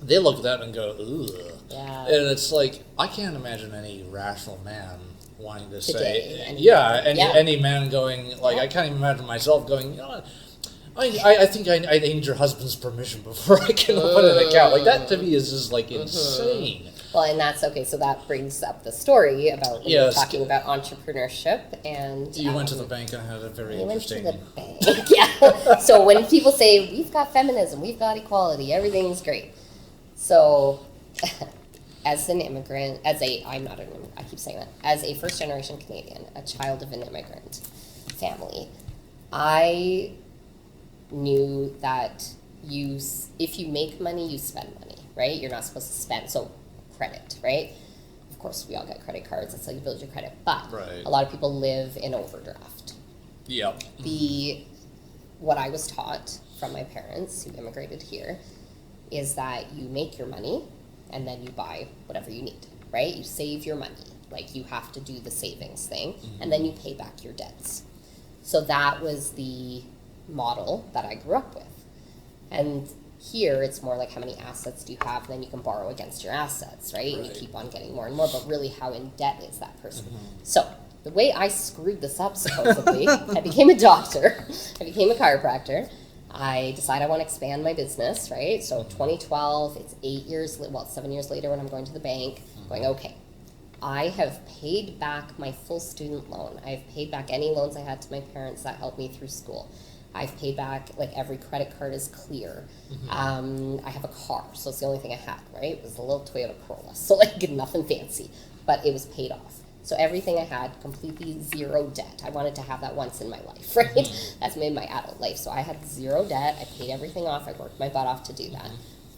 They look at that and go, ugh. Yeah. And it's like, I can't imagine any rational man wanting to Today, say, any man going, like, I can't even imagine myself going, you know what, I think I need your husband's permission before I can open an account. Like, that to me is just, like, insane. Well, and that's okay. So that brings up the story about when you're talking about entrepreneurship, and you went to the bank and had a very interesting. Went to the bank. Yeah. So when people say we've got feminism, we've got equality, everything's great. So, as an immigrant, I'm not an immigrant. I keep saying that. As a first-generation Canadian, a child of an immigrant family, I knew that if you make money, you spend money, right? You're not supposed to spend. So. Credit, right? Of course, we all get credit cards. That's how you build your credit. But a lot of people live in overdraft. Yep. What I was taught from my parents who immigrated here is that you make your money and then you buy whatever you need, right? You save your money. Like, you have to do the savings thing, and then you pay back your debts. So that was the model that I grew up with. And here, it's more like how many assets do you have, and then you can borrow against your assets, right? And you keep on getting more and more, but really how in debt is that person? So the way I screwed this up, supposedly, I became a doctor, I became a chiropractor, I decided I want to expand my business, right? So 2012, it's 7 years later when I'm going to the bank, going, okay, I have paid back my full student loan. I've paid back any loans I had to my parents that helped me through school. I've paid back, like, every credit card is clear. I have a car, so it's the only thing I had, right? It was a little Toyota Corolla, so, like, nothing fancy, but it was paid off. So everything I had, completely zero debt. I wanted to have that once in my life, right? That's made my adult life. So I had zero debt. I paid everything off. I worked my butt off to do that.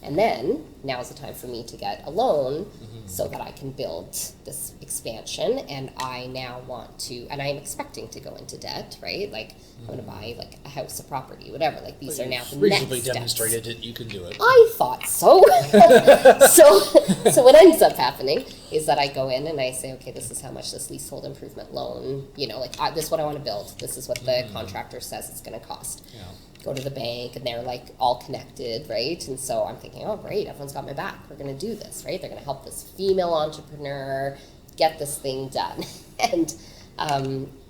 And then, now's the time for me to get a loan so that I can build this expansion. And I now want to, and I'm expecting to go into debt, right? Like, I'm going to buy, like, a house, a property, whatever. Like, these are now the next reasonably steps. demonstrated that you can do it. I thought so. So what ends up happening is that I go in and I say, okay, this is how much this leasehold improvement loan, you know, like, this is what I want to build. This is what the contractor says it's going to cost. Yeah. Go to the bank, and they're, like, all connected, right? And so I'm thinking, oh, great, everyone's got my back. We're going to do this, right? They're going to help this female entrepreneur get this thing done. And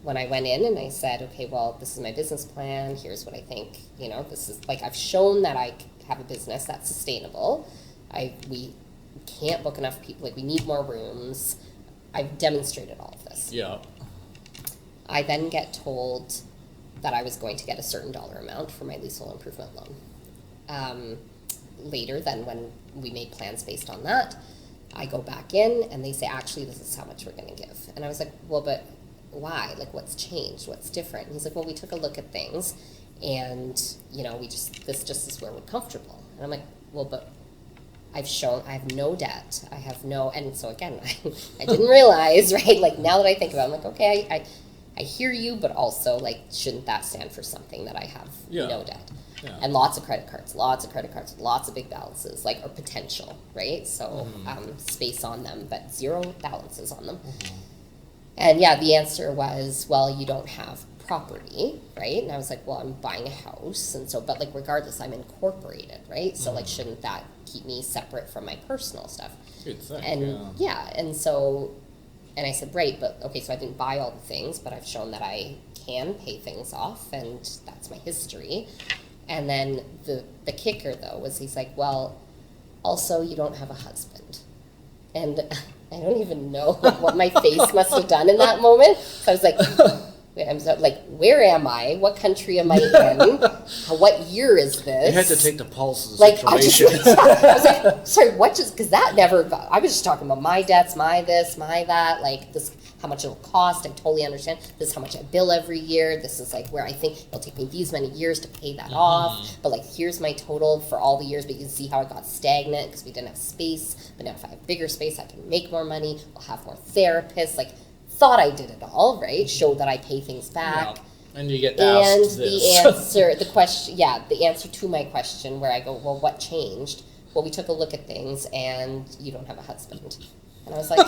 when I went in and I said, okay, well, this is my business plan. Here's what I think, you know, this is, like, I've shown that I have a business that's sustainable. We can't book enough people. Like, we need more rooms. I've demonstrated all of this. Yeah. I then get told that I was going to get a certain dollar amount for my leasehold improvement loan. Later, then, when we made plans based on that, I go back in and they say, actually, this is how much we're going to give. And I was like, well, but why? Like, what's changed? What's different? And he's like, well, we took a look at things and, you know, this just is where we're comfortable. And I'm like, well, but I have no debt. I have no, and so again, I didn't realize, right? Like, now that I think about it, I'm like, okay, I hear you, but also, like, shouldn't that stand for something that I have no debt? Yeah. And lots of credit cards, lots of big balances, like, or potential, right? So space on them, but zero balances on them. And yeah, the answer was, well, you don't have property, right? And I was like, well, I'm buying a house, and so, but like, regardless, I'm incorporated, right? So like, shouldn't that keep me separate from my personal stuff? You'd think, and and so, and I said, right, but okay, so I didn't buy all the things, but I've shown that I can pay things off, and that's my history. And then the kicker, though, was he's like, well, also, you don't have a husband. And I don't even know what my face must have done in that moment. So I was like, wait, I'm so, like, where am I? What country am I in? What year is this? You had to take the pulse of the like, situation. I was like, sorry, what just, because that never got, I was just talking about my debts, my this, my that, like this, how much it'll cost. I totally understand. This is how much I bill every year. This is like where I think it'll take me these many years to pay that off. But like, here's my total for all the years, but you can see how I got stagnant because we didn't have space. But now if I have bigger space, I can make more money. I'll have more therapists. Like, thought I did it all, right? Showed that I pay things back. Yeah. And you get asked the answer to my question where I go, well, what changed? Well, we took a look at things and you don't have a husband. And I was like,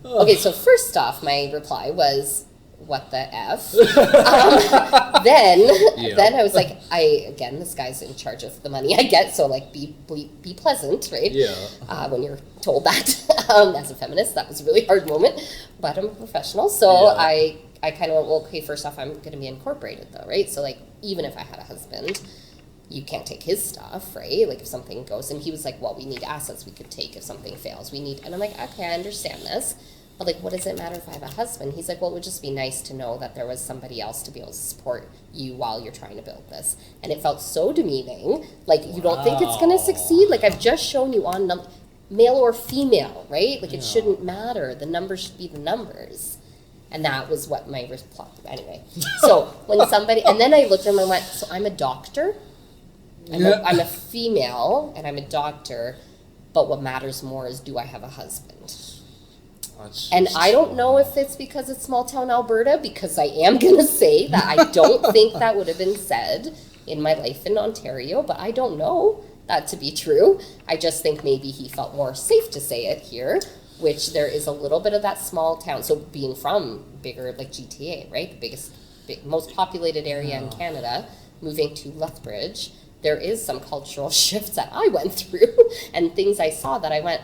okay, so first off, my reply was, what the F? Then I was like, this guy's in charge of the money I get, so like, be pleasant, right? Yeah. When you're told that, as a feminist, that was a really hard moment, but I'm a professional, so I kind of went, well, okay, first off, I'm going to be incorporated though, right? So like, even if I had a husband, you can't take his stuff, right? Like, if something goes, and he was like, well, we need assets we could take if something fails. And I'm like, okay, I understand this. But like, what does it matter if I have a husband? He's like, well, it would just be nice to know that there was somebody else to be able to support you while you're trying to build this. And it felt so demeaning. Like, you don't think it's going to succeed? Like, I've just shown you on male or female, right? Like, it shouldn't matter. The numbers should be the numbers. And that was what my reply, anyway. So when somebody, and then I looked at him and went, so I'm a doctor? I'm a female and I'm a doctor, but what matters more is, do I have a husband? And I don't know if it's because it's small town Alberta, because I am going to say that I don't think that would have been said in my life in Ontario, but I don't know that to be true. I just think maybe he felt more safe to say it here, which there is a little bit of that small town. So being from bigger, like GTA, right? The most populated area in Canada, moving to Lethbridge, there is some cultural shifts that I went through and things I saw that I went,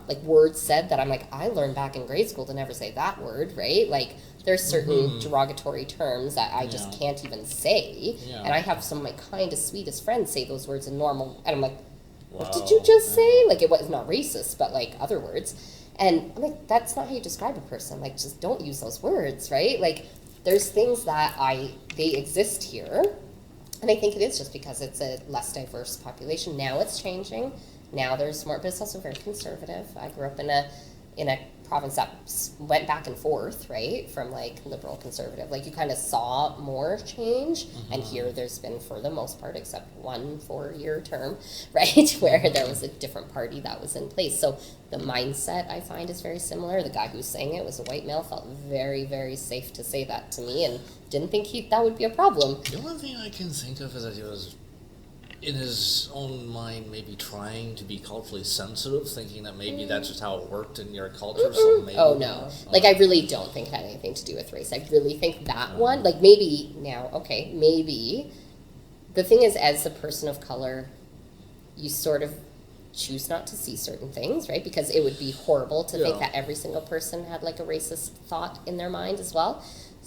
like words said that I'm like, I learned back in grade school to never say that word, right? Like, there's certain derogatory terms that I just can't even say. Yeah. And I have some of my kindest, sweetest friends say those words in normal, and I'm like, what did you just say? Like, it was not racist, but like other words. And I'm like, that's not how you describe a person. Like, just don't use those words, right? Like, there's things that they exist here. And I think it is just because it's a less diverse population. Now it's changing. Now there's more, but it's also very conservative. I grew up in a province that went back and forth, right? From like liberal, conservative. Like, you kind of saw more change. And here there's been, for the most part, except 1 4-year term, right? Where there was a different party that was in place. So the mindset, I find, is very similar. The guy who was saying it was a white male, felt very, very safe to say that to me, and didn't think that would be a problem. The only thing I can think of is that he was, in his own mind, maybe trying to be culturally sensitive, thinking that maybe that's just how it worked in your culture. So maybe, oh, no. Like, I really don't think it had anything to do with race. I really think that one, like, maybe now, okay, maybe. The thing is, as a person of color, you sort of choose not to see certain things, right? Because it would be horrible to think that every single person had like a racist thought in their mind as well.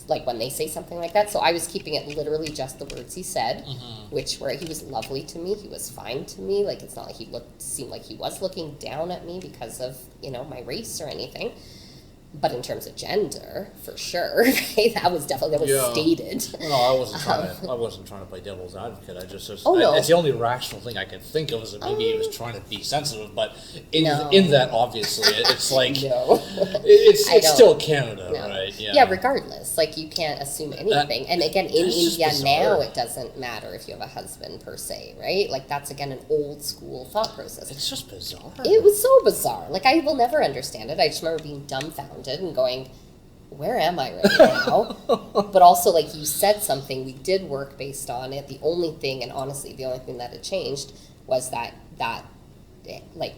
like when they say something like that. So I was keeping it literally just the words he said, which were, he was lovely to me, he was fine to me, like it's not like seemed like he was looking down at me because of, my race or anything. But in terms of gender, for sure, right? That was stated. No, I wasn't trying to play devil's advocate. No. It's the only rational thing I could think of is that maybe he was trying to be sensitive. But in that, obviously, it's like No. it's still Canada, right? Yeah. Regardless, like you can't assume anything. And again, in India now, it doesn't matter if you have a husband per se, right? Like that's again an old school thought process. It's just bizarre. It was so bizarre. Like I will never understand it. I just remember being dumbfounded and going, where am I right now? But also, like you said something, we did work based on it. The only thing, and honestly, the only thing that had changed was that like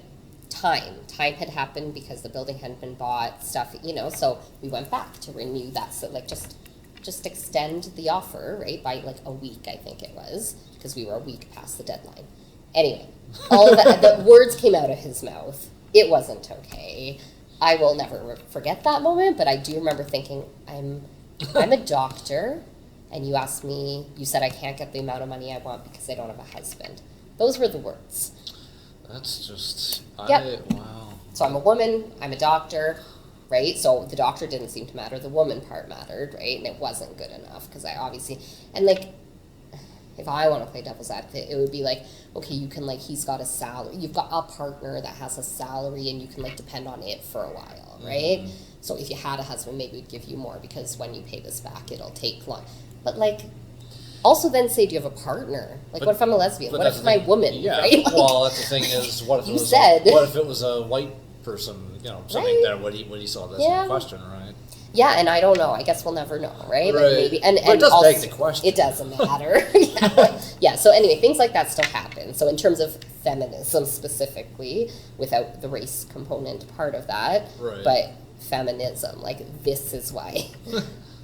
time had happened because the building hadn't been bought, stuff, so we went back to renew that. So like just extend the offer, right, by like a week, I think it was, because we were a week past the deadline. Anyway, all of that, the words came out of his mouth. It wasn't okay. I will never forget that moment, but I do remember thinking, I'm a doctor, and you said I can't get the amount of money I want because I don't have a husband. Those were the words. That's just, wow. So I'm a woman, I'm a doctor, right? So the doctor didn't seem to matter, the woman part mattered, right? And it wasn't good enough because I obviously, and like, if I want to play devil's advocate, it would be like, okay, you can like, he's got a salary, you've got a partner that has a salary and you can like depend on it for a while, right? So if you had a husband, maybe it'd give you more because when you pay this back, it'll take long. But like, also then say, do you have a partner? Like, what if I'm a lesbian? What if my woman, right? Like, well, that's the thing is, what if it was a white person, something right? there, would he saw this in question, right? Yeah, and I don't know. I guess we'll never know, right? Like maybe, but it does also, beg the question. It doesn't matter. Yeah. So anyway, things like that still happen. So in terms of feminism specifically, without the race component part of that, right. But feminism, like this is why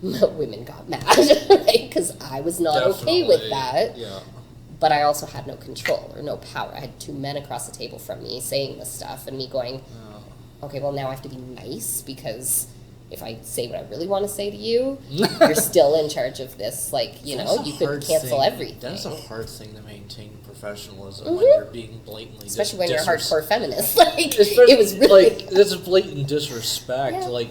women got mad, right? Because I was not okay with that. Yeah. But I also had no control or no power. I had two men across the table from me saying this stuff, and me going, okay, well now I have to be nice because if I say what I really want to say to you, you're still in charge of this. Like, you could cancel everything. That's a hard thing to maintain professionalism when you're being blatantly especially when you're a hardcore feminist. Like, it was really like there's a blatant disrespect. Yeah. Like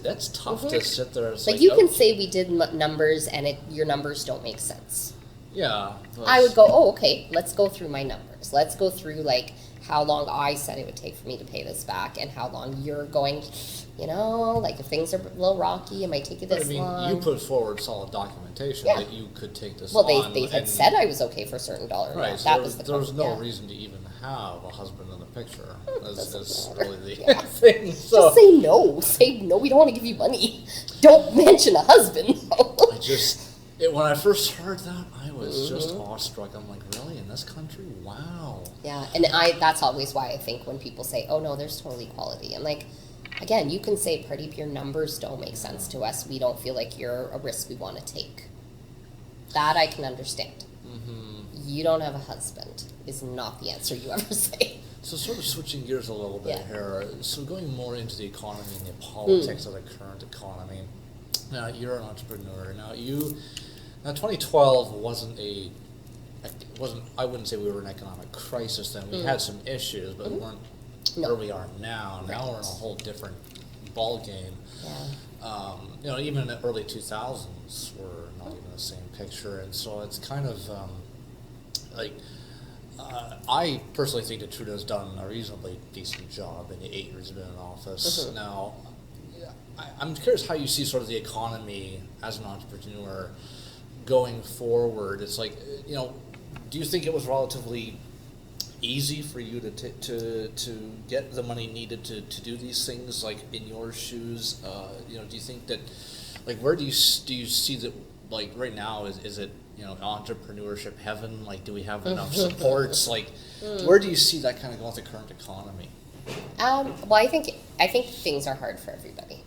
that's tough to sit there. It's like you can say we did numbers and your numbers don't make sense. Yeah. I would go, oh, okay, let's go through my numbers. Let's go through like how long I said it would take for me to pay this back and how long you're going, like if things are a little rocky, it might take you this long. You put forward solid documentation that you could take this on. Well, they had said I was okay for a certain dollar amount. So that was the there was no reason to even have a husband in the picture. That's really the thing. So. Just say no. Say no, we don't want to give you money. Don't mention a husband. When I first heard that, I was just awestruck. I'm like, really? In this country? Wow. Yeah, and that's always why I think when people say, oh no, there's total equality. And like, again, you can say, Pardip, your numbers don't make sense to us. We don't feel like you're a risk we want to take. That I can understand. You don't have a husband is not the answer you ever say. So sort of switching gears a little bit here. So going more into the economy and the politics of the current economy. Now, you're an entrepreneur. Now, 2012 wasn't I wouldn't say we were in an economic crisis then. We had some issues, but we weren't where we are now. Now we're in a whole different ball game. Yeah. Even in the early 2000s, we're not even the same picture. And so it's kind of I personally think that Trudeau's done a reasonably decent job in the 8 years he's been in office. Now, I'm curious how you see sort of the economy as an entrepreneur going forward. It's like, do you think it was relatively easy for you to get the money needed to do these things, like in your shoes? Do you think that, like, where do you see that, like, right now, is it, entrepreneurship heaven? Like, do we have enough supports? Like, where do you see that kind of going with the current economy? Well, I think things are hard for everybody,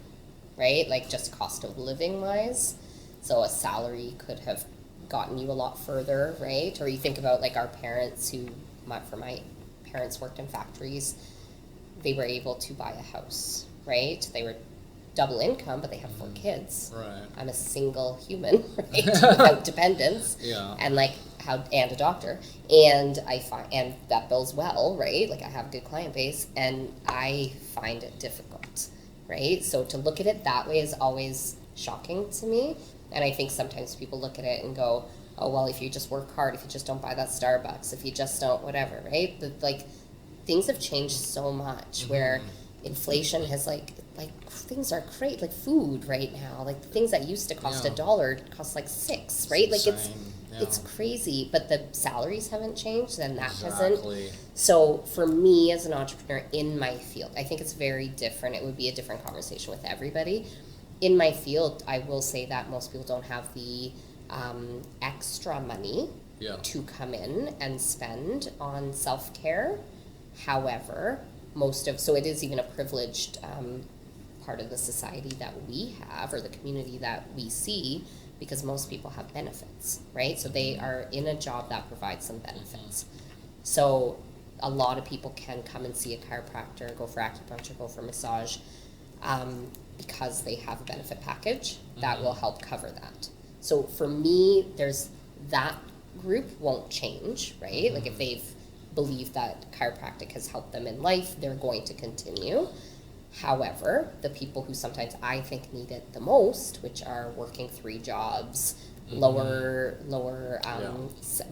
right? Like, just cost of living wise. So a salary could have gotten you a lot further, right? Or you think about like our parents my parents worked in factories. They were able to buy a house, right? They were double income, but they have 4 kids. Right. I'm a single human, right, without dependence. Yeah. And like and a doctor, and I find, and that bills well, right? Like I have a good client base, and I find it difficult, right? So to look at it that way is always shocking to me, and I think sometimes people look at it and go, oh well, if you just work hard, if you just don't buy that Starbucks, if you just don't whatever, right? But like things have changed so much where inflation has like things are great, like food right now, like the things that used to cost $1 cost like $6, right? Like it's crazy, but the salaries haven't changed, and that hasn't. So for me as an entrepreneur in my field, I think it's very different. It would be a different conversation with everybody. In my field, I will say that most people don't have the extra money to come in and spend on self-care. However, so it is even a privileged part of the society that we have, or the community that we see, because most people have benefits, right? So they are in a job that provides some benefits. So a lot of people can come and see a chiropractor, go for acupuncture, go for massage, because they have a benefit package that will help cover that. So for me, there's that group won't change, right? Like if they've believed that chiropractic has helped them in life, they're going to continue. However, the people who sometimes I think need it the most, which are working 3 jobs, lower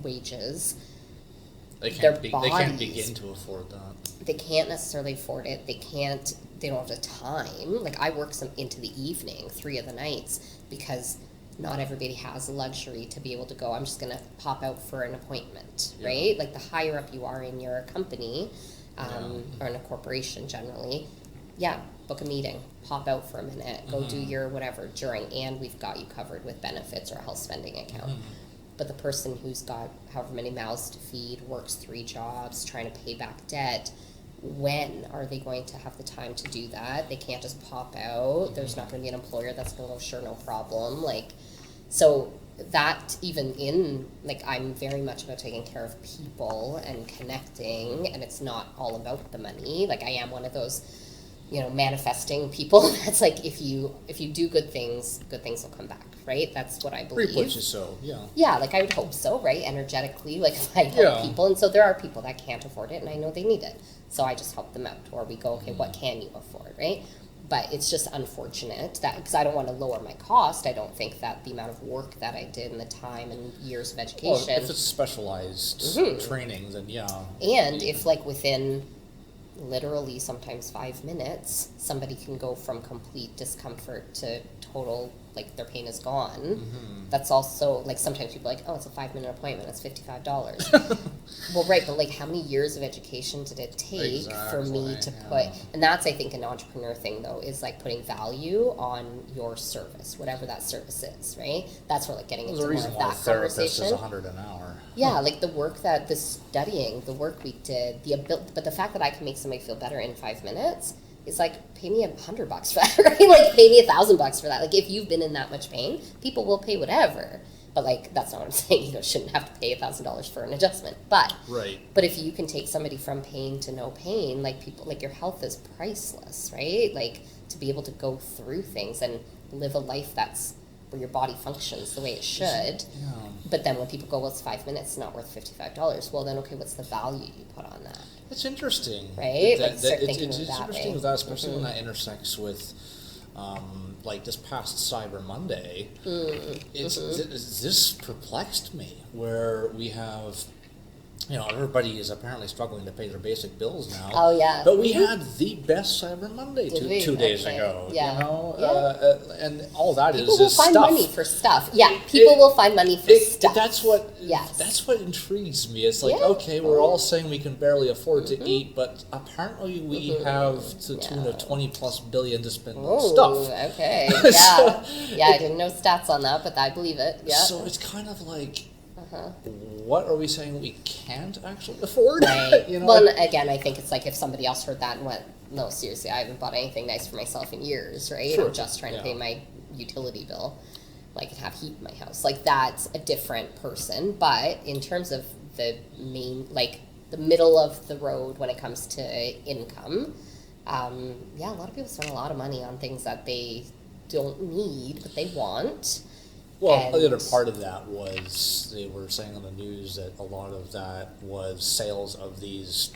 wages, they can't begin to afford that. They can't necessarily afford it. They don't have the time. Like I work some into the evening, 3 of the nights, because not everybody has the luxury to be able to go, I'm just going to pop out for an appointment, right? Like the higher up you are in your company, or in a corporation generally, book a meeting, pop out for a minute, go do your whatever during, and we've got you covered with benefits or a health spending account. But the person who's got however many mouths to feed, works 3 jobs, trying to pay back debt, when are they going to have the time to do that? They can't just pop out. There's not going to be an employer that's going to go, sure, no problem. Like, so that even in, like, I'm very much about taking care of people and connecting, and it's not all about the money. Like, I am one of those, manifesting people. That's like, if you do good things will come back, right? That's what I believe. Pretty much so, yeah. Yeah, like I would hope so, right? Energetically, like if I help people, and so there are people that can't afford it, and I know they need it, so I just help them out, or we go, okay, what can you afford, right? But it's just unfortunate that, because I don't want to lower my cost, I don't think that the amount of work that I did and the time and years of education. Well, if it's specialized training, then And if like within literally sometimes 5 minutes, somebody can go from complete discomfort to total, like their pain is gone. That's also, like sometimes people are like, oh, it's a 5-minute appointment, it's $55. Well, right, but like how many years of education did it take for me to put, and that's I think an entrepreneur thing though, is like putting value on your service, whatever that service is, right? That's where like getting into more of that conversation. Is $100 an hour. Yeah, like the work that the studying, the work we did, but the fact that I can make somebody feel better in 5 minutes is like, pay me $100 for that, right? Like pay me $1,000 for that. Like if you've been in that much pain, people will pay whatever. But like that's not what I'm saying. You shouldn't have to pay $1,000 for an adjustment. But if you can take somebody from pain to no pain, like people, like your health is priceless, right? Like to be able to go through things and live a life that's where your body functions the way it should. But then when people go, well, it's 5 minutes, it's not worth $55. Well, then okay, what's the value you put on that? It's interesting, right? It's interesting with that, especially when that intersects with, like this past Cyber Monday. This perplexed me, where we have, everybody is apparently struggling to pay their basic bills now. Oh yeah. But we had the best Cyber Monday 2 days ago. And all that people is will stuff. find money for stuff. Yeah, people will find money for stuff. That's what intrigues me. It's like, okay, we're all saying we can barely afford to eat, but apparently we have to the tune of 20+ billion to spend on stuff. Okay. Yeah. I didn't know stats on that, but I believe it. Yeah. So it's kind of like, what are we saying we can't actually afford? Right. Well, and again, I think it's like if somebody else heard that and went, no, seriously, I haven't bought anything nice for myself in years, right? Sure. I'm just trying to pay my utility bill, like and have heat in my house. Like that's a different person. But in terms of the main, like the middle of the road when it comes to income, Yeah, a lot of people spend a lot of money on things that they don't need, but they want. Well, the other And- part of that was they were saying on the news that a lot of that was sales of these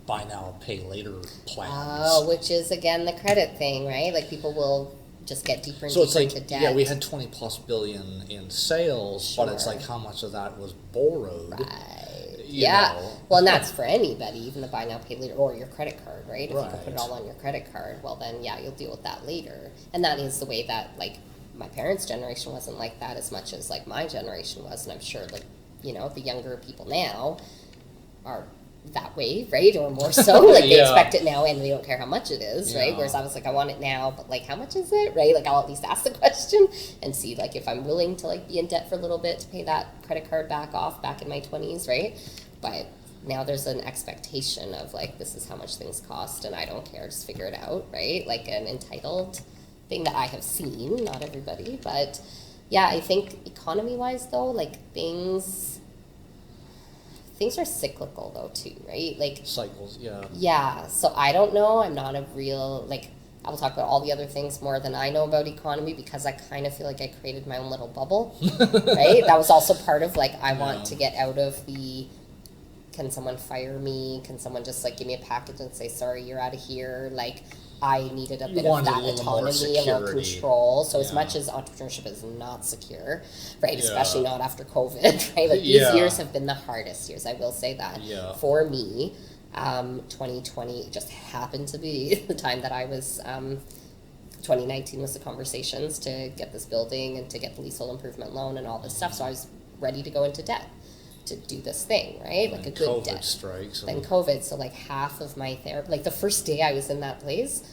buy now, pay later plans. Oh, which is again the credit thing, right? Like people will just get deeper and So it's deeper like, into debt. yeah, we had 20 plus billion in sales, but it's Sure. like how much of that was borrowed? Right. You Yeah. know. Well, and that's for anybody, even the buy now, pay later, or your credit card, right? If you can put it Right. all on your credit card, well, then yeah, you'll deal with that later. And that is the way that like my parents' generation wasn't like that as much as like my generation was, and I'm sure like the younger people now are that way, right? Or more so, like they Yeah. expect it now and they don't care how much it is, right? Yeah. Whereas I was like, I want it now, but like how much is it, right? Like I'll at least ask the question and see like if I'm willing to like be in debt for a little bit to pay that credit card back off back in my 20s, right? But now there's an expectation of like this is how much things cost and I don't care, just figure it out, right? Like an entitled thing that I have seen, not everybody, but yeah, I think economy wise though, like things are cyclical though too, right? Like Cycles, yeah. yeah, so I don't know. I'm not a real like I will talk about all the other things more than I know about economy because I kind of feel like I created my own little bubble, right? That was also part of like I want to get out of the can someone fire me? Can someone just like give me a package and say sorry, you're out of here? Like I needed a bit of wanted that a little more autonomy, a little security. control. So as Yeah. much as entrepreneurship is not secure, right? Yeah. Especially not after COVID, right? Like these Yeah. years have been the hardest years. I will say that Yeah. for me. 2020 just happened to be the time that I was. 2019 was the conversations to get this building and to get the leasehold improvement loan and all this stuff. So I was ready to go into debt to do this thing, right? Like a good COVID debt. strikes. Then COVID, so like half of my therapy, like the first day I was in that place,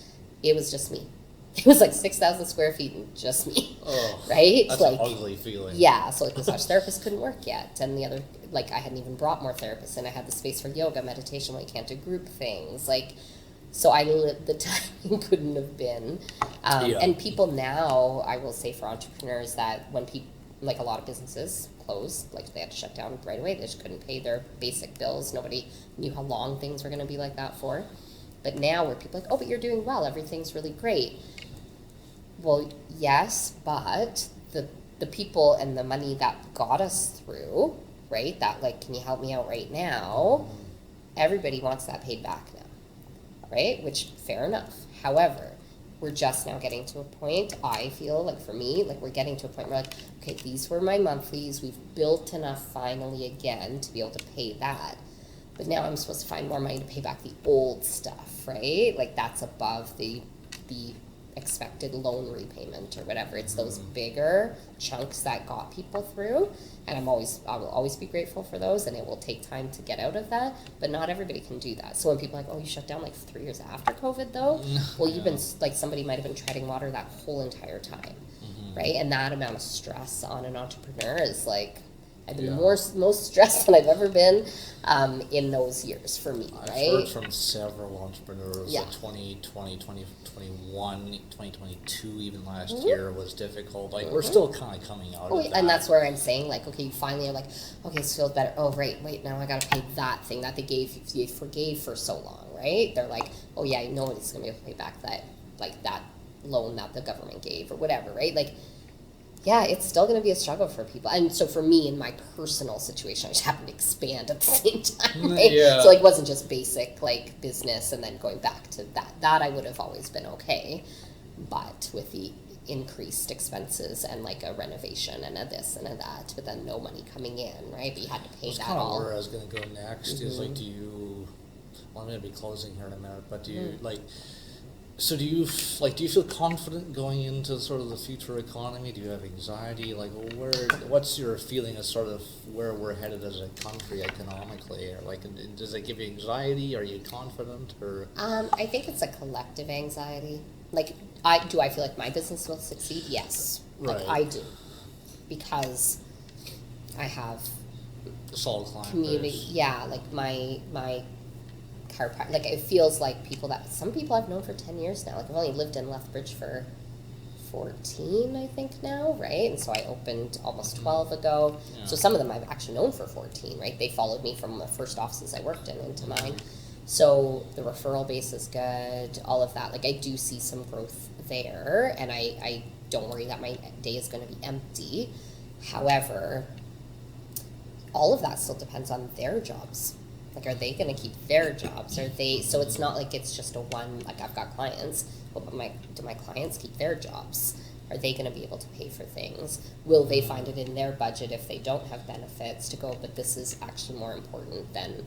it was just me. It was like 6,000 square feet and just me, right? That's like, an ugly feeling. yeah, so like massage therapist couldn't work yet, and the other, like I hadn't even brought more therapists, and I had the space for yoga, meditation, when you can't do group things, like, so the timing couldn't have been, Yeah. and people now, I will say for entrepreneurs that when people, like a lot of businesses closed, like they had to shut down right away, they just couldn't pay their basic bills, nobody knew how long things were going to be like that for, but now where people are like, oh, but you're doing well, everything's really great. Well, yes, but the people and the money that got us through, right? That like, can you help me out right now? Everybody wants that paid back now, right? Which fair enough. However, we're just now getting to a point, I feel like for me, like we're getting to a point where like, okay, these were my monthlies. We've built enough finally again to be able to pay that. But now I'm supposed to find more money to pay back the old stuff, right? Like that's above the expected loan repayment or whatever. It's those bigger chunks that got people through, and I will always be grateful for those, and it will take time to get out of that, but not everybody can do that. So when people are like, oh, you shut down like 3 years after COVID though, well, you've been like, somebody might have been treading water that whole entire time, right? And that amount of stress on an entrepreneur is like, I've been most stressed than I've ever been in those years for me, I've right? heard from several entrepreneurs Yeah. that 2020, 2021, 2022 even last year was difficult. Like, we're still kind of coming out of that. And that's where I'm saying, like, okay, you finally are like, okay, this feels better. Oh, right, wait, now I gotta pay that thing that they forgave for so long, right? They're like, oh yeah, nobody's gonna be able to pay back that, like, that loan that the government gave or whatever, right? Like, yeah, it's still going to be a struggle for people. And so for me, in my personal situation, I just happened to expand at the same time, right? Yeah. So like, it wasn't just basic, like, business and then going back to that. That I would have always been okay. But with the increased expenses and, like, a renovation and a this and a that, but then no money coming in, right? But you had to pay That's that kind of all. where I was going to go next. Is like, do you? Well, I'm going to be closing here in a minute, but do you like? So do you feel confident going into sort of the future economy? Do you have anxiety? Like, what's your feeling of sort of where we're headed as a country economically? Or like, does it give you anxiety? Are you confident? Or I think it's a collective anxiety. Like, do I feel like my business will succeed? Yes. Like, Right. I do. Because I have solid client community, base? yeah, like my chiropractic, like it feels like some people I've known for 10 years now. Like I've only lived in Lethbridge for 14, I think now, right? And so I opened almost 12 ago. Yeah. So some of them I've actually known for 14, right? They followed me from the first offices I worked in into mine. So the referral base is good, all of that. Like, I do see some growth there, and I don't worry that my day is going to be empty. However, all of that still depends on their jobs. Like, are they going to keep their jobs? Are they, so it's not like it's just a one, like, I've got clients, but do my clients keep their jobs? Are they going to be able to pay for things? Will they find it in their budget if they don't have benefits to go, but this is actually more important than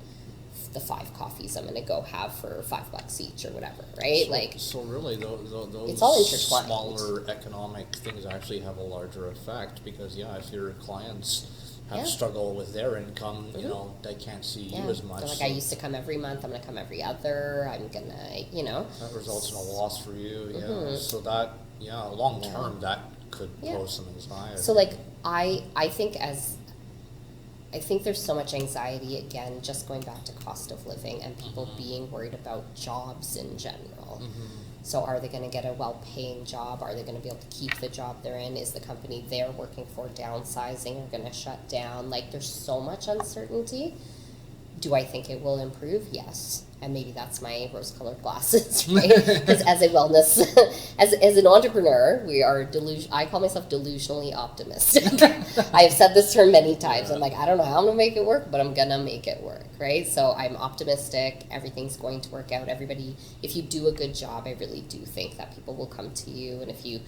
the 5 coffees I'm going to go have for $5 each or whatever, right? So really, those it's all intertwined. smaller economic things actually have a larger effect, because if your clients have struggle with their income, you know, they can't see you as much. They're like, I used to come every month, I'm going to come every other, I'm going to, you know. That results in a loss for you, So that, long term, that could pose some anxiety. So, like, I think there's so much anxiety, again, just going back to cost of living and people being worried about jobs in general. So are they going to get a well-paying job? Are they going to be able to keep the job they're in? Is the company they're working for downsizing or going to shut down? Like, there's so much uncertainty. Do I think it will improve? Yes. And maybe that's my rose-colored glasses, right? Because as a wellness, as an entrepreneur, I call myself delusionally optimistic. I have said this term many times. I'm like, I don't know how I'm going to make it work, but I'm going to make it work, right? So I'm optimistic. Everything's going to work out. Everybody, if you do a good job, I really do think that people will come to you. And if you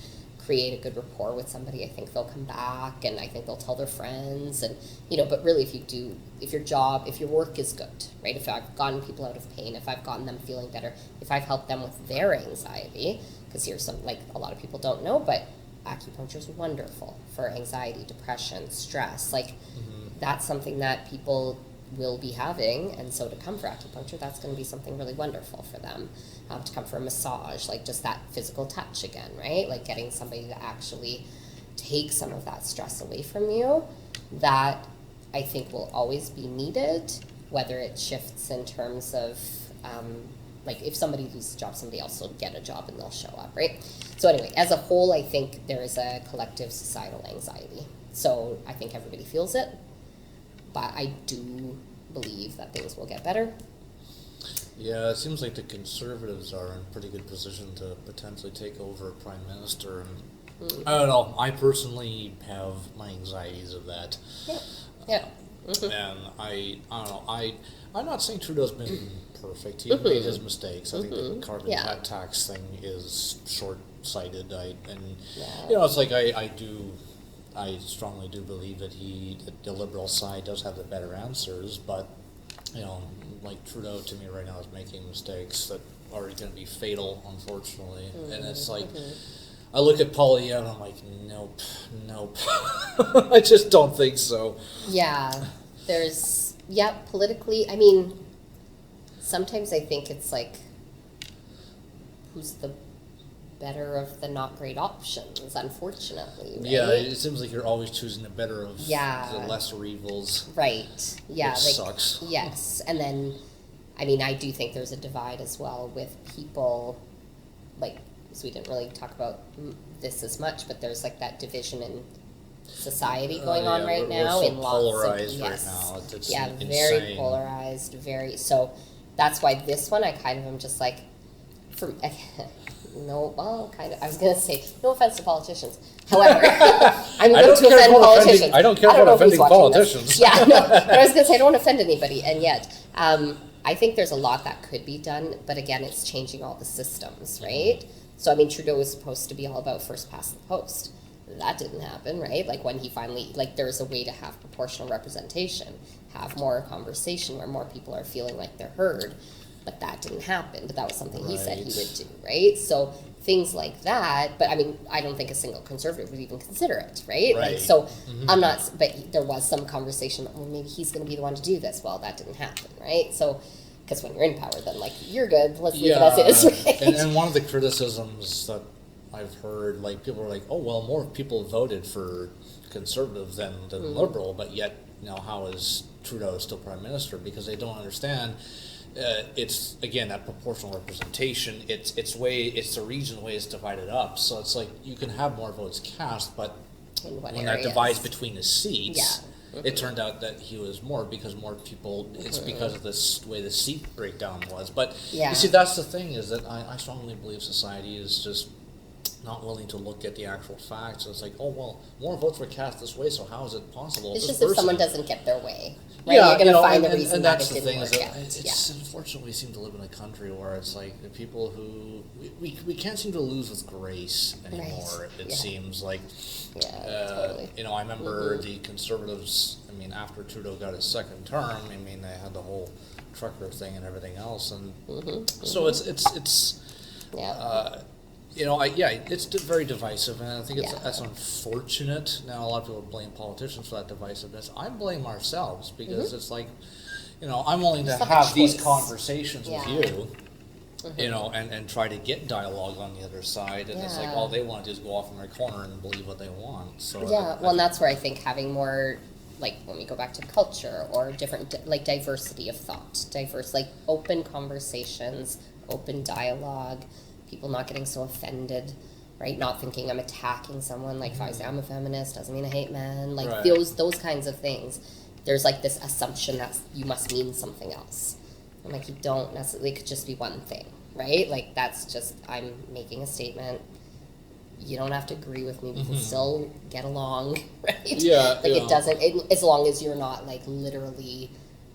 create a good rapport with somebody, I think they'll come back, and I think they'll tell their friends, and but really, if your work is good, right? If I've gotten people out of pain, if I've gotten them feeling better, if I've helped them with their anxiety, because here's some, like, a lot of people don't know, but acupuncture is wonderful for anxiety, depression, stress. Like, that's something that people will be having, and so to come for acupuncture, that's going to be something really wonderful for them. To come for a massage, like just that physical touch again, right? Like getting somebody to actually take some of that stress away from you, that I think will always be needed, whether it shifts in terms of, like, if somebody loses a job, somebody else will get a job and they'll show up, right? So anyway, as a whole, I think there is a collective societal anxiety. So I think everybody feels it, but I do believe that things will get better. Yeah, it seems like the Conservatives are in a pretty good position to potentially take over Prime Minister, and I don't know, I personally have my anxieties of that. And I don't know, I'm not saying Trudeau's been perfect. He made his mistakes. I think the carbon tax thing is short-sighted. It's like I strongly do believe that the Liberal side does have the better answers, but like Trudeau to me right now is making mistakes that are going to be fatal, unfortunately. And it's like, I look at Poilievre and I'm like, nope. I just don't think so. Yeah, politically, I mean, sometimes I think it's like, who's the better of the not great options, unfortunately, right? Yeah, it seems like you're always choosing the better of the lesser evils. Right, yeah. Which sucks. Yes, and then, I mean, I do think there's a divide as well with people, like, so we didn't really talk about this as much, but there's like that division in society going on right now. We're in polarized lots of, right now. It's very insane. Polarized, so that's why this one I kind of am just like, I was going to say, no offense to politicians. However, I'm going to offend politicians. I don't care about offending politicians. Yeah, no, but I was going to say, I don't want to offend anybody, and yet, I think there's a lot that could be done, but again, it's changing all the systems, right? So, I mean, Trudeau was supposed to be all about first past the post. That didn't happen, right? Like, when he finally, there's a way to have proportional representation, have more conversation where more people are feeling like they're heard. But that didn't happen. But that was something he said he would do, right? So things like that. But I mean, I don't think a single Conservative would even consider it, right? Like, so I'm not. But there was some conversation. Well, maybe he's going to be the one to do this. Well, that didn't happen, right? So because when you're in power, then like you're good. Let's leave it as is. Right? And one of the criticisms that I've heard, like people are like, oh well, more people voted for Conservative than Liberal, but yet how is Trudeau still Prime Minister? Because they don't understand. It's again that proportional representation. It's the region way it's divided up. So it's like you can have more votes cast, but when that divides between the seats, It turned out that he was more because more people, it's because of this way the seat breakdown was. But Yeah. you see, that's the thing, is that I strongly believe society is just not willing to look at the actual facts. It's like, oh, well, more votes were cast this way, so how is it possible? It's This just if person- someone doesn't get their way, right? Yeah, You're going to find the and reason that that's it the didn't thing, is work that out. it's unfortunately we seem to live in a country where it's like the people who we can't seem to lose with grace anymore. Right. It seems like Totally. you know, I remember the Conservatives. I mean, after Trudeau got his second term, I mean, they had the whole trucker thing and everything else, and so it's Yeah. you know, it's very divisive, and I think Yeah. that's unfortunate. Now, a lot of people blame politicians for that divisiveness. I blame ourselves, because it's like, you know, I'm willing to It's not a have these choice. conversations Yeah. with you, you know, and try to get dialogue on the other side, and it's like, Yeah. all they want to do is go off in their corner and believe what they want. So Yeah, well, and that's where I think having more, like, when we go back to culture or different, like, diversity of thought, like, open conversations, open dialogue, people not getting so offended, right? Not thinking I'm attacking someone, like, if I say I'm a feminist, doesn't mean I hate men, like, Right. those kinds of things. There's, like, this assumption that you must mean something else. I'm like, you don't necessarily, it could just be one thing, right? Like, that's just, I'm making a statement. You don't have to agree with me. We can still get along, right? Yeah, Like, yeah. it doesn't, as long as you're not, like, literally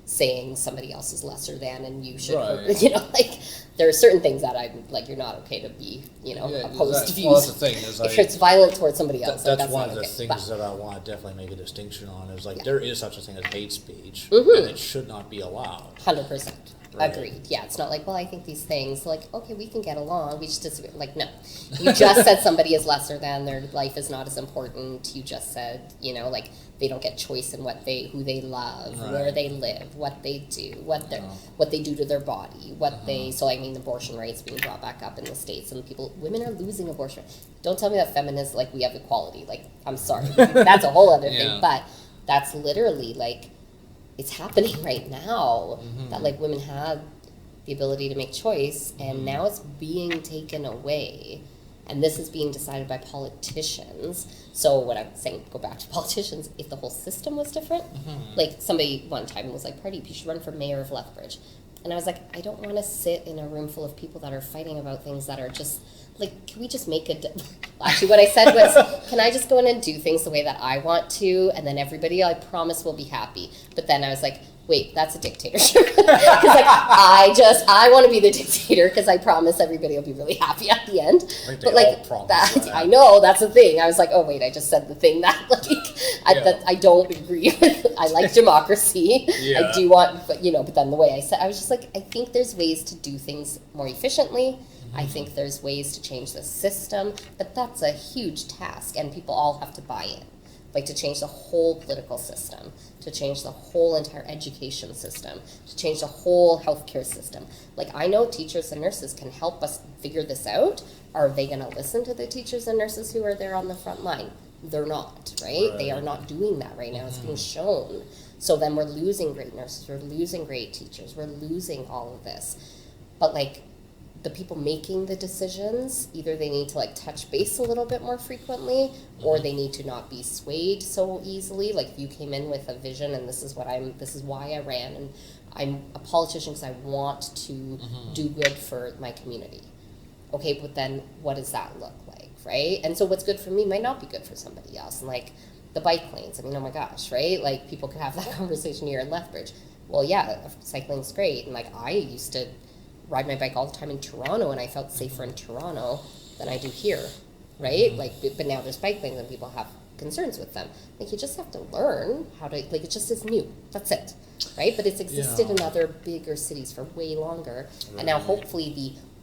saying somebody else is lesser than and you should, Right. you know, like, there are certain things that I'm, like, you're not okay to be, you know, Yeah, opposed to views. well, that's the thing, is if it's violent towards somebody else, like, that's one not of the okay. things that I want to definitely make a distinction on, is like, Yeah. there is such a thing as hate speech, and it should not be allowed. 100%. Right. Agreed. Yeah, it's not like, well, I think these things, like, okay, we can get along, we just disagree. Like, no. You just said somebody is lesser than, their life is not as important. You just said, you know, like, they don't get choice in who they love, where Right. they live, what they do, what they do to their body, Uh-huh. so I mean, abortion rates being brought back up in the States, and women are losing abortion. Don't tell me that feminists, like, we have equality. Like, I'm sorry. That's a whole other Yeah. thing, but that's literally, like, it's happening right now, that, like, women have the ability to make choice, and now it's being taken away, and this is being decided by politicians. So what I'm saying, go back to politicians, if the whole system was different, like, somebody one time was like, Pardip, you should run for mayor of Lethbridge. And I was like, I don't want to sit in a room full of people that are fighting about things that are just, like, can we just make actually, what I said was, can I just go in and do things the way that I want to, and then everybody, I promise, will be happy. But then I was like, wait, that's a dictatorship. Because, like, I want to be the dictator, because I promise everybody will be really happy at the end. think they But, like, all promise that. I know, that's the thing. I was like, oh, wait, I just said the thing that, like, that I don't agree with. I like democracy. Yeah. I do want, but, you know, but then the way I said, I was just like, I think there's ways to do things more efficiently. I think there's ways to change the system, but that's a huge task, and people all have to buy in. Like, to change the whole political system, to change the whole entire education system, to change the whole healthcare system. Like, I know teachers and nurses can help us figure this out. Are they going to listen to the teachers and nurses who are there on the front line? They're not, right? They are not doing that right now. It's being shown. So then we're losing great nurses, we're losing great teachers, we're losing all of this. But, like, the people making the decisions, either they need to, like, touch base a little bit more frequently, or they need to not be swayed so easily. Like, if you came in with a vision and this is why I ran, and I'm a politician because I want to do good for my community. Okay, but then what does that look like, right? And so what's good for me might not be good for somebody else. And, like, the bike lanes, I mean, oh my gosh, right? Like, people could have that conversation here in Lethbridge. Well, yeah, cycling's great, and, like, I used to ride my bike all the time in Toronto, and I felt safer in Toronto than I do here, right? Like, but now there's bike lanes and people have concerns with them. Like, you just have to learn how to, like, it just is new. That's it, right? But it's existed in other bigger cities for way longer. And now hopefully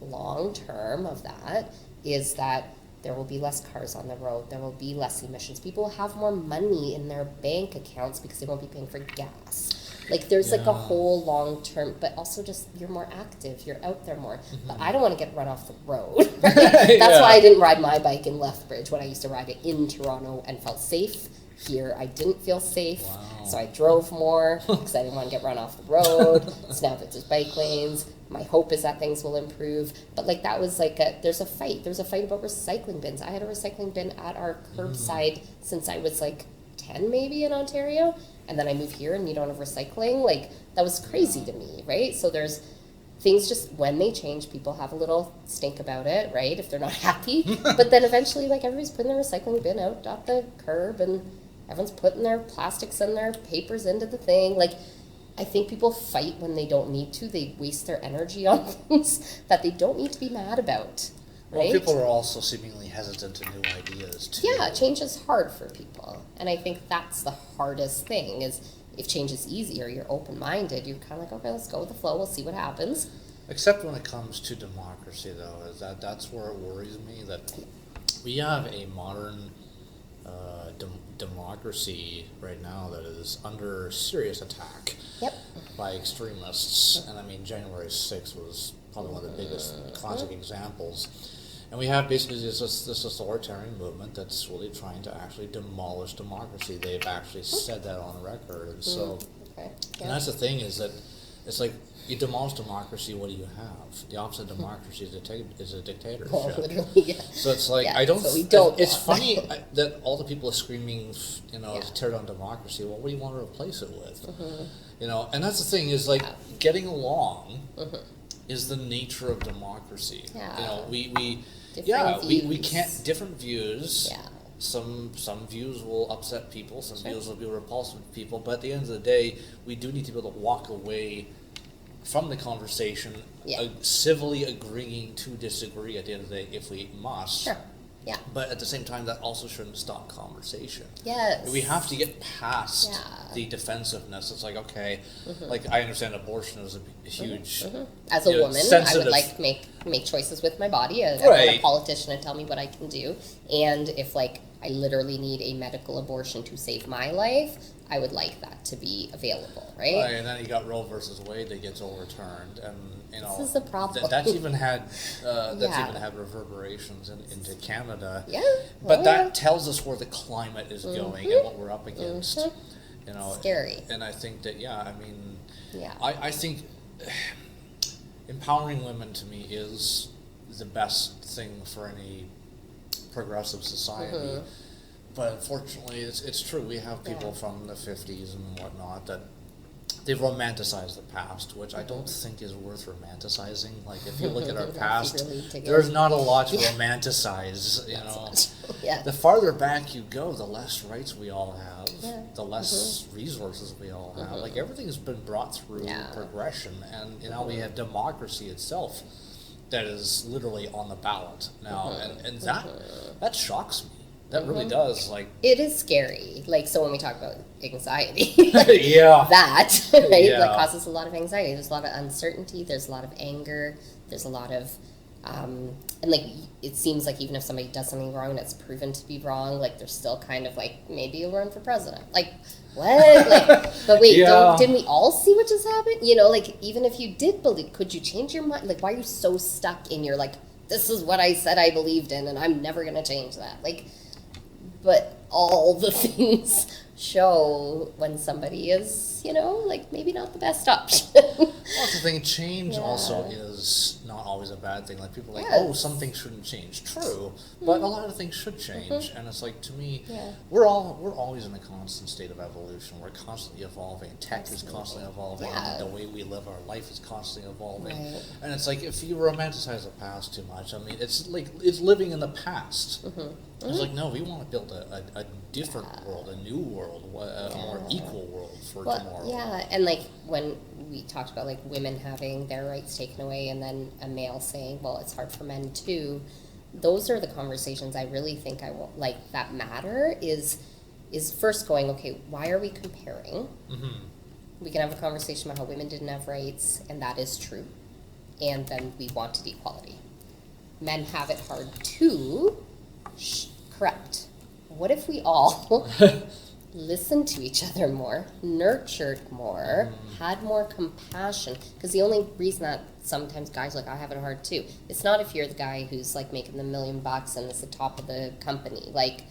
the long term of that is that there will be less cars on the road. There will be less emissions. People will have more money in their bank accounts because they won't be paying for gas. Like, there's like a whole long term, but also just you're more active, you're out there more. But I don't want to get run off the road. Right? That's why I didn't ride my bike in Lethbridge when I used to ride it in Toronto and felt safe. Here, I didn't feel safe, so I drove more because I didn't want to get run off the road. So now that there's bike lanes, my hope is that things will improve. But, like, that was like there's a fight. There's a fight about recycling bins. I had a recycling bin at our curbside since I was like 2010 maybe in Ontario, and then I move here and you don't have recycling. Like, that was crazy to me, right? So there's things, just when they change, people have a little stink about it, right, if they're not happy. But then eventually, like, everybody's putting their recycling bin out at the curb, and everyone's putting their plastics and their papers into the thing. Like, I think people fight when they don't need to. They waste their energy on things that they don't need to be mad about. Right? Well, people are also seemingly hesitant to new ideas too. Yeah, change is hard for people. And I think that's the hardest thing, is if change is easier, you're open-minded, you're kind of like, okay, let's go with the flow, we'll see what happens. Except when it comes to democracy, though, is that's where it worries me, that we have a modern democracy right now that is under serious attack Yep. by extremists. And I mean, January 6th was probably one of the biggest classic examples. And we have basically this authoritarian movement that's really trying to actually demolish democracy. They've actually said that on record. And so, Okay. and that's the thing, is that it's like, you demolish democracy, what do you have? The opposite of democracy is a dictatorship. Oh, literally, yeah. So it's like, Yeah, I don't. so we don't It's want funny that all the people are screaming, Yeah. to tear down democracy. Well, what do you want to replace it with? And that's the thing, is like, getting along is the nature of democracy. Yeah. We Different we views. can't, different views. Yeah. Some views will upset people. Some views will be repulsive to people. But at the end of the day, we do need to be able to walk away from the conversation, Yeah. Civilly agreeing to disagree at the end of the day if we must. Sure. Yeah. But at the same time, that also shouldn't stop conversation. Yes. We have to get past Yeah. the defensiveness. It's like, okay, like, I understand abortion is a huge. As a woman, I sensitive. would like make choices with my body. I don't want a Right. politician to tell me what I can do. And if, like, I literally need a medical abortion to save my life, I would like that to be available, right? Right, and then you got Roe versus Wade that gets overturned, and This is the problem. That's even had Yeah. reverberations into Canada. Yeah. But Oh, that yeah. tells us where the climate is going and what we're up against. Scary. And I think that, I mean, Yeah. I think empowering women, to me, is the best thing for any progressive society. But unfortunately, it's true. We have people from the 50s and whatnot that they've romanticized the past, which I don't think is worth romanticizing. Like, if you look at our past, Really dig there's in. not a lot to romanticize, Yeah. The farther back you go, the less rights we all have, Yeah. the less resources we all have. Like, everything's been brought through Yeah. progression, and now we have democracy itself that is literally on the ballot now, and that shocks me. That really does. Like, It is scary. Like, so when we talk about anxiety, like, Yeah. that, right, Yeah. like, causes a lot of anxiety. There's a lot of uncertainty. There's a lot of anger. There's a lot of, and like, it seems like even if somebody does something wrong and it's proven to be wrong, like, they're still kind of like, maybe you'll run for president. Like, what? Like, but wait, Yeah. didn't we all see what just happened? Like, even if you did believe, could you change your mind? Like, why are you so stuck in your, like, this is what I said I believed in and I'm never going to change that? Like, but all the things show when somebody is, like, maybe not the best option. well, that's the thing. Change Yeah. also is not always a bad thing. Like, people are like, Yes. oh, some things shouldn't change. True, but a lot of things should change. And it's like, to me, Yeah. we're always in a constant state of evolution. We're constantly evolving. Tech is constantly evolving. Yeah. The way we live our life is constantly evolving. Right. And it's like, if you romanticize the past too much, I mean, it's like, it's living in the past. It's like, no, we want to build a different world, a new world, a more equal world for tomorrow. Yeah, and like when we talked about like women having their rights taken away and then a male saying, well, it's hard for men too, those are the conversations I really think I want, like, that matter is first going, okay, why are we comparing? We can have a conversation about how women didn't have rights, and that is true, and then we wanted equality. Men have it hard too. Correct. What if we all listened to each other more, nurtured more, had more compassion? Because the only reason that sometimes guys are like, I have it hard too, it's not if you're the guy who's like making the $1 million and is the top of the company. Like,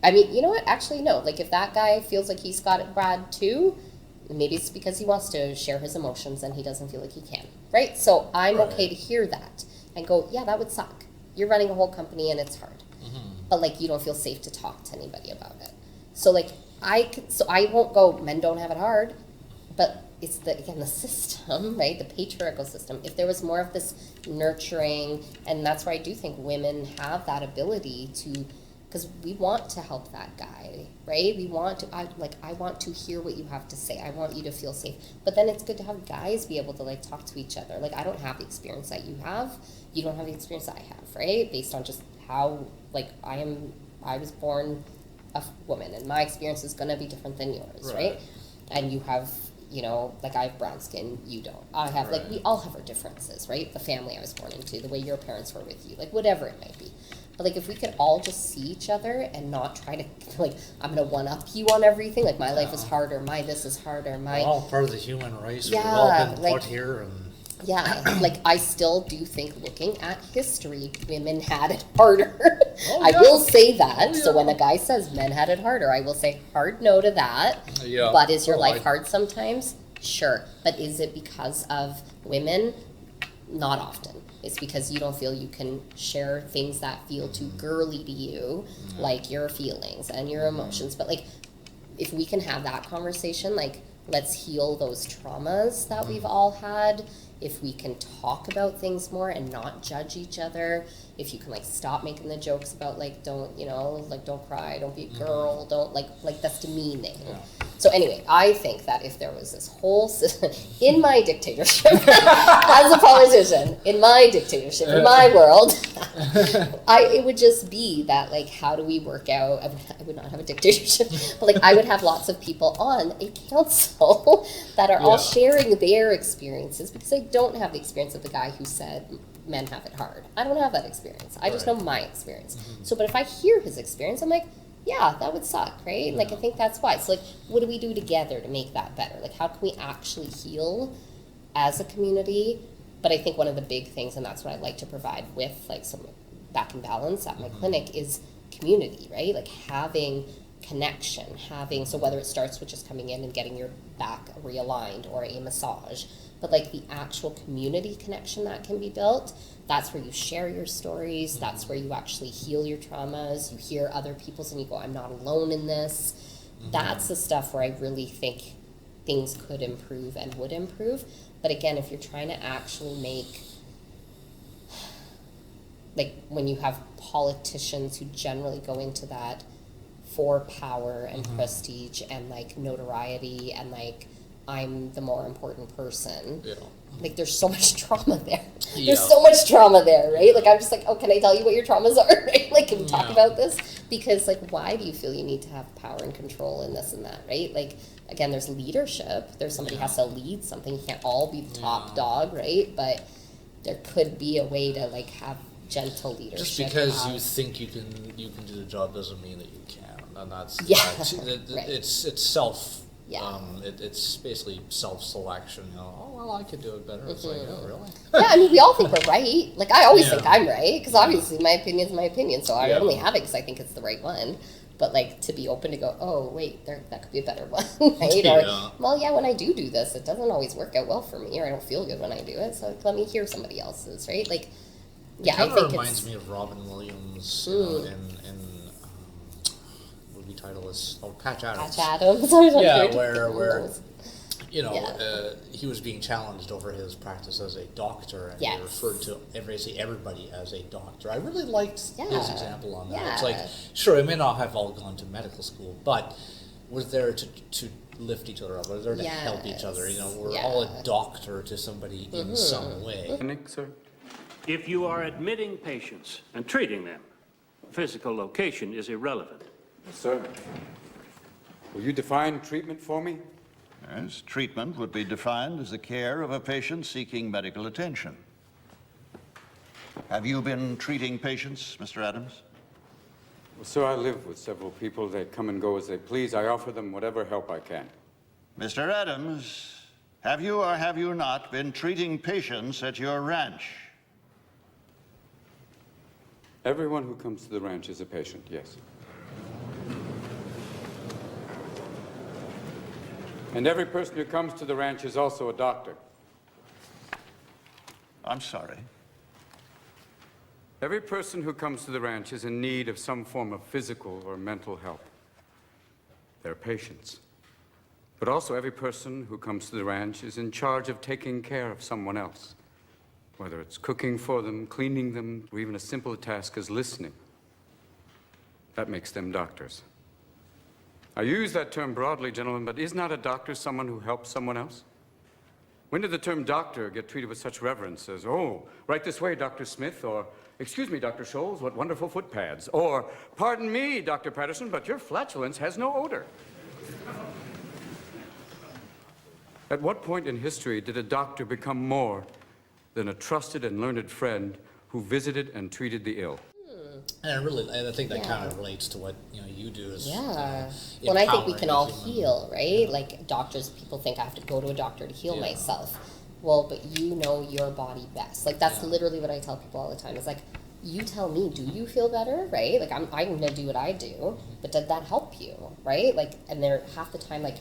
I mean, you know what? Actually, no. Like, if that guy feels like he's got it bad too, maybe it's because he wants to share his emotions and he doesn't feel like he can, right? So I'm okay to hear that and go, yeah, that would suck. You're running a whole company and it's hard. But, like, you don't feel safe to talk to anybody about it. So like so I won't go, men don't have it hard, but it's the system, right? The patriarchal system. If there was more of this nurturing, and that's where I do think women have that ability to, because we want to help that guy, right? We want to, I want to hear what you have to say. I want you to feel safe. But then it's good to have guys be able to like talk to each other. Like, I don't have the experience that you have. You don't have the experience that I have, right? Based on just how, like, I was born a woman, and my experience is going to be different than yours, right? And you have, you know, like, I have brown skin, you don't. I have, like, we all have our differences, right? The family I was born into, the way your parents were with you, like, whatever it might be. But, like, if we could all just see each other and not try to, like, I'm going to one-up you on everything, like, my life is harder, my this is harder, my... We're all part of the human race. Yeah, We've all been like, put here and... Yeah, like, I still do think, looking at history, women had it harder. Oh, I yeah. will say that. Oh, yeah. So when a guy says men had it harder, I will say hard no to that. Yeah. But is your Oh, life hard sometimes? Sure. But is it because of women? Not often. It's because you don't feel you can share things that feel too girly to you, like your feelings and your emotions. But, like, if we can have that conversation, like, let's heal those traumas that we've all had. If we can talk about things more and not judge each other, if you can, like, stop making the jokes about, like, don't, you know, like, don't cry, don't be a girl, don't, like that's demeaning. Yeah. So anyway, I think that if there was this whole system, in my dictatorship, as a politician, in my dictatorship, in my world, it would just be that, like, how do we work out, I would not have a dictatorship, but, like, I would have lots of people on a council that are all sharing their experiences, because I don't have the experience of the guy who said men have it hard. I don't have that experience. I just know my experience. So, but if I hear his experience, I'm like, yeah, that would suck, right? Like, I think that's why. So, like, what do we do together to make that better? Like, how can we actually heal as a community? But I think one of the big things, and that's what I like to provide with, like, some Back in Balance at my clinic, is community, right? Like, having connection, so whether it starts with just coming in and getting your back realigned or a massage, but, like, the actual community connection that can be built, that's where you share your stories, that's where you actually heal your traumas, you hear other people's and you go, I'm not alone in this. That's the stuff where I really think things could improve and would improve. But again, if you're trying to actually make, like, when you have politicians who generally go into that for power and prestige and, like, notoriety and, like, I'm the more important person. Yeah. Like, there's so much trauma there. Yeah. There's so much trauma there, right? Like, I'm just like, oh, can I tell you what your traumas are, right? Like, can we talk about this? Because, like, why do you feel you need to have power and control in this and that, right? Like, again, there's leadership. There's somebody has to lead something. You can't all be the top dog, right? But there could be a way to, like, have gentle leadership. Just because you think you can do the job doesn't mean that you can. And that's right. It's self. Yeah. It's basically self-selection. You know, oh well, I could do it better. It's like, oh really? Yeah, I mean, we all think we're right. Like, I always think I'm right, because obviously my opinion is my opinion. So I only have it because I think it's the right one. But, like, to be open to go, oh wait, that could be a better one, right? Or, well, yeah, when I do this, it doesn't always work out well for me, or I don't feel good when I do it. So let me hear somebody else's, right? Like, yeah, I think it reminds me of Robin Williams in movie title is Patch Adams. Patch Adams. Yeah, where you know he was being challenged over his practice as a doctor, and he referred to everybody as a doctor. I really liked his example on that. Yeah. It's like, sure, we may not have all gone to medical school, but we're there to lift each other up. We're there to help each other. You know, we're all a doctor to somebody in some way. Nick, sir. If you are admitting patients and treating them, physical location is irrelevant. Yes, sir. Will you define treatment for me? Yes, treatment would be defined as the care of a patient seeking medical attention. Have you been treating patients, Mr. Adams? Well, sir, I live with several people. They come and go as they please. I offer them whatever help I can. Mr. Adams, have you or have you not been treating patients at your ranch? Everyone who comes to the ranch is a patient, yes. And every person who comes to the ranch is also a doctor. I'm sorry. Every person who comes to the ranch is in need of some form of physical or mental help. their patients. But also every person who comes to the ranch is in charge of taking care of someone else. Whether it's cooking for them, cleaning them, or even a simple task as listening. That makes them doctors. I use that term broadly, gentlemen, but is not a doctor someone who helps someone else? When did the term doctor get treated with such reverence as, oh, right this way, Dr. Smith, or, excuse me, Dr. Scholes, what wonderful foot pads, or, pardon me, Dr. Patterson, but your flatulence has no odor. At what point in history did a doctor become more than a trusted and learned friend who visited and treated the ill? And I think that kind of relates to what you do. Is, well, and I think we can all heal, right? Yeah. Like doctors, people think I have to go to a doctor to heal myself. Well, but you know your body best. Like that's literally what I tell people all the time. It's like, you tell me, do you feel better, right? Like I'm gonna do what I do, but did that help you, right? Like, and they're half the time like,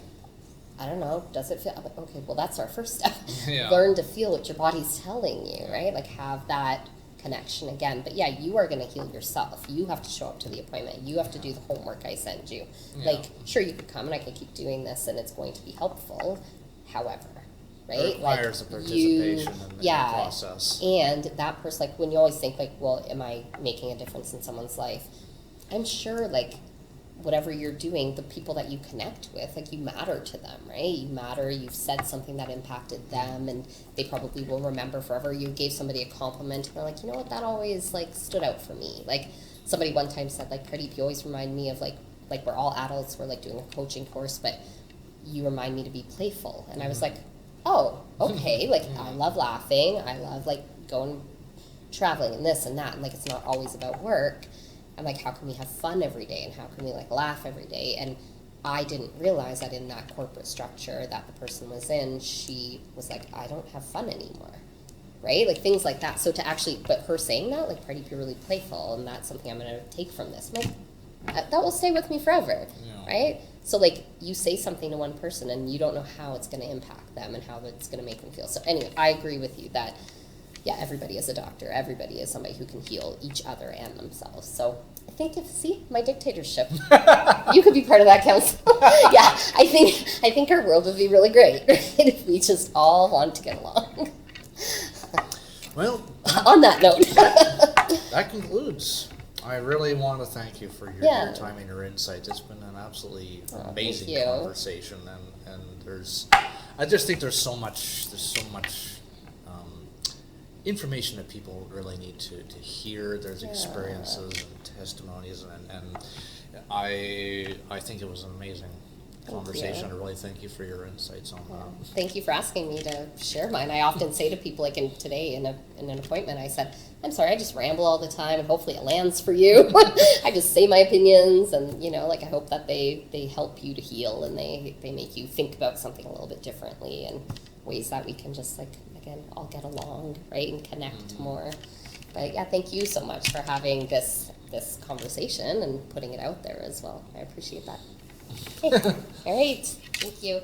I don't know, does it feel? I'm like, okay, well that's our first step. Learn to feel what your body's telling you, right? Like have that connection again. But yeah, you are going to heal yourself. You have to show up to the appointment. You have to do the homework I send you. Like, sure, you could come and I can keep doing this and it's going to be helpful. However, right? It requires the participation in the process. And that person, like when you always think like, well, am I making a difference in someone's life? I'm sure like whatever you're doing, the people that you connect with, like you matter to them, right? You matter, you've said something that impacted them and they probably will remember forever. You gave somebody a compliment and they're like, you know what, that always like stood out for me. Like somebody one time said like, Pardip, you always remind me of like we're all adults, we're like doing a coaching course, but you remind me to be playful. And I was like, oh, okay. Like I love laughing. I love like going traveling and this and that. And like, it's not always about work. I'm like, how can we have fun every day and how can we like laugh every day? And I didn't realize that in that corporate structure that the person was in, she was like, I don't have fun anymore, right? Like things like that. So to actually, but her saying that, like, Pardip, you're really playful and that's something I'm going to take from this. I'm like, that will stay with me forever, right? So like you say something to one person and you don't know how it's going to impact them and how it's going to make them feel. So anyway, I agree with you that everybody is a doctor. Everybody is somebody who can heal each other and themselves. So I think my dictatorship, you could be part of that council. I think our world would be really great if we just all want to get along. Well, on that note, that concludes. I really want to thank you for your time and your insights. It's been an absolutely amazing conversation, and I just think there's so much information that people really need to hear. There's experiences and testimonies, and I think it was an amazing conversation. I really thank you for your insights on that. Thank you for asking me to share mine. I often say to people, like today in an appointment, I said, I'm sorry, I just ramble all the time and hopefully it lands for you. I just say my opinions and, like I hope that they help you to heal and they make you think about something a little bit differently and ways that we can just like, again, all get along, right, and connect more. But yeah, thank you so much for having this conversation and putting it out there as well. I appreciate that. Okay. All right. Thank you.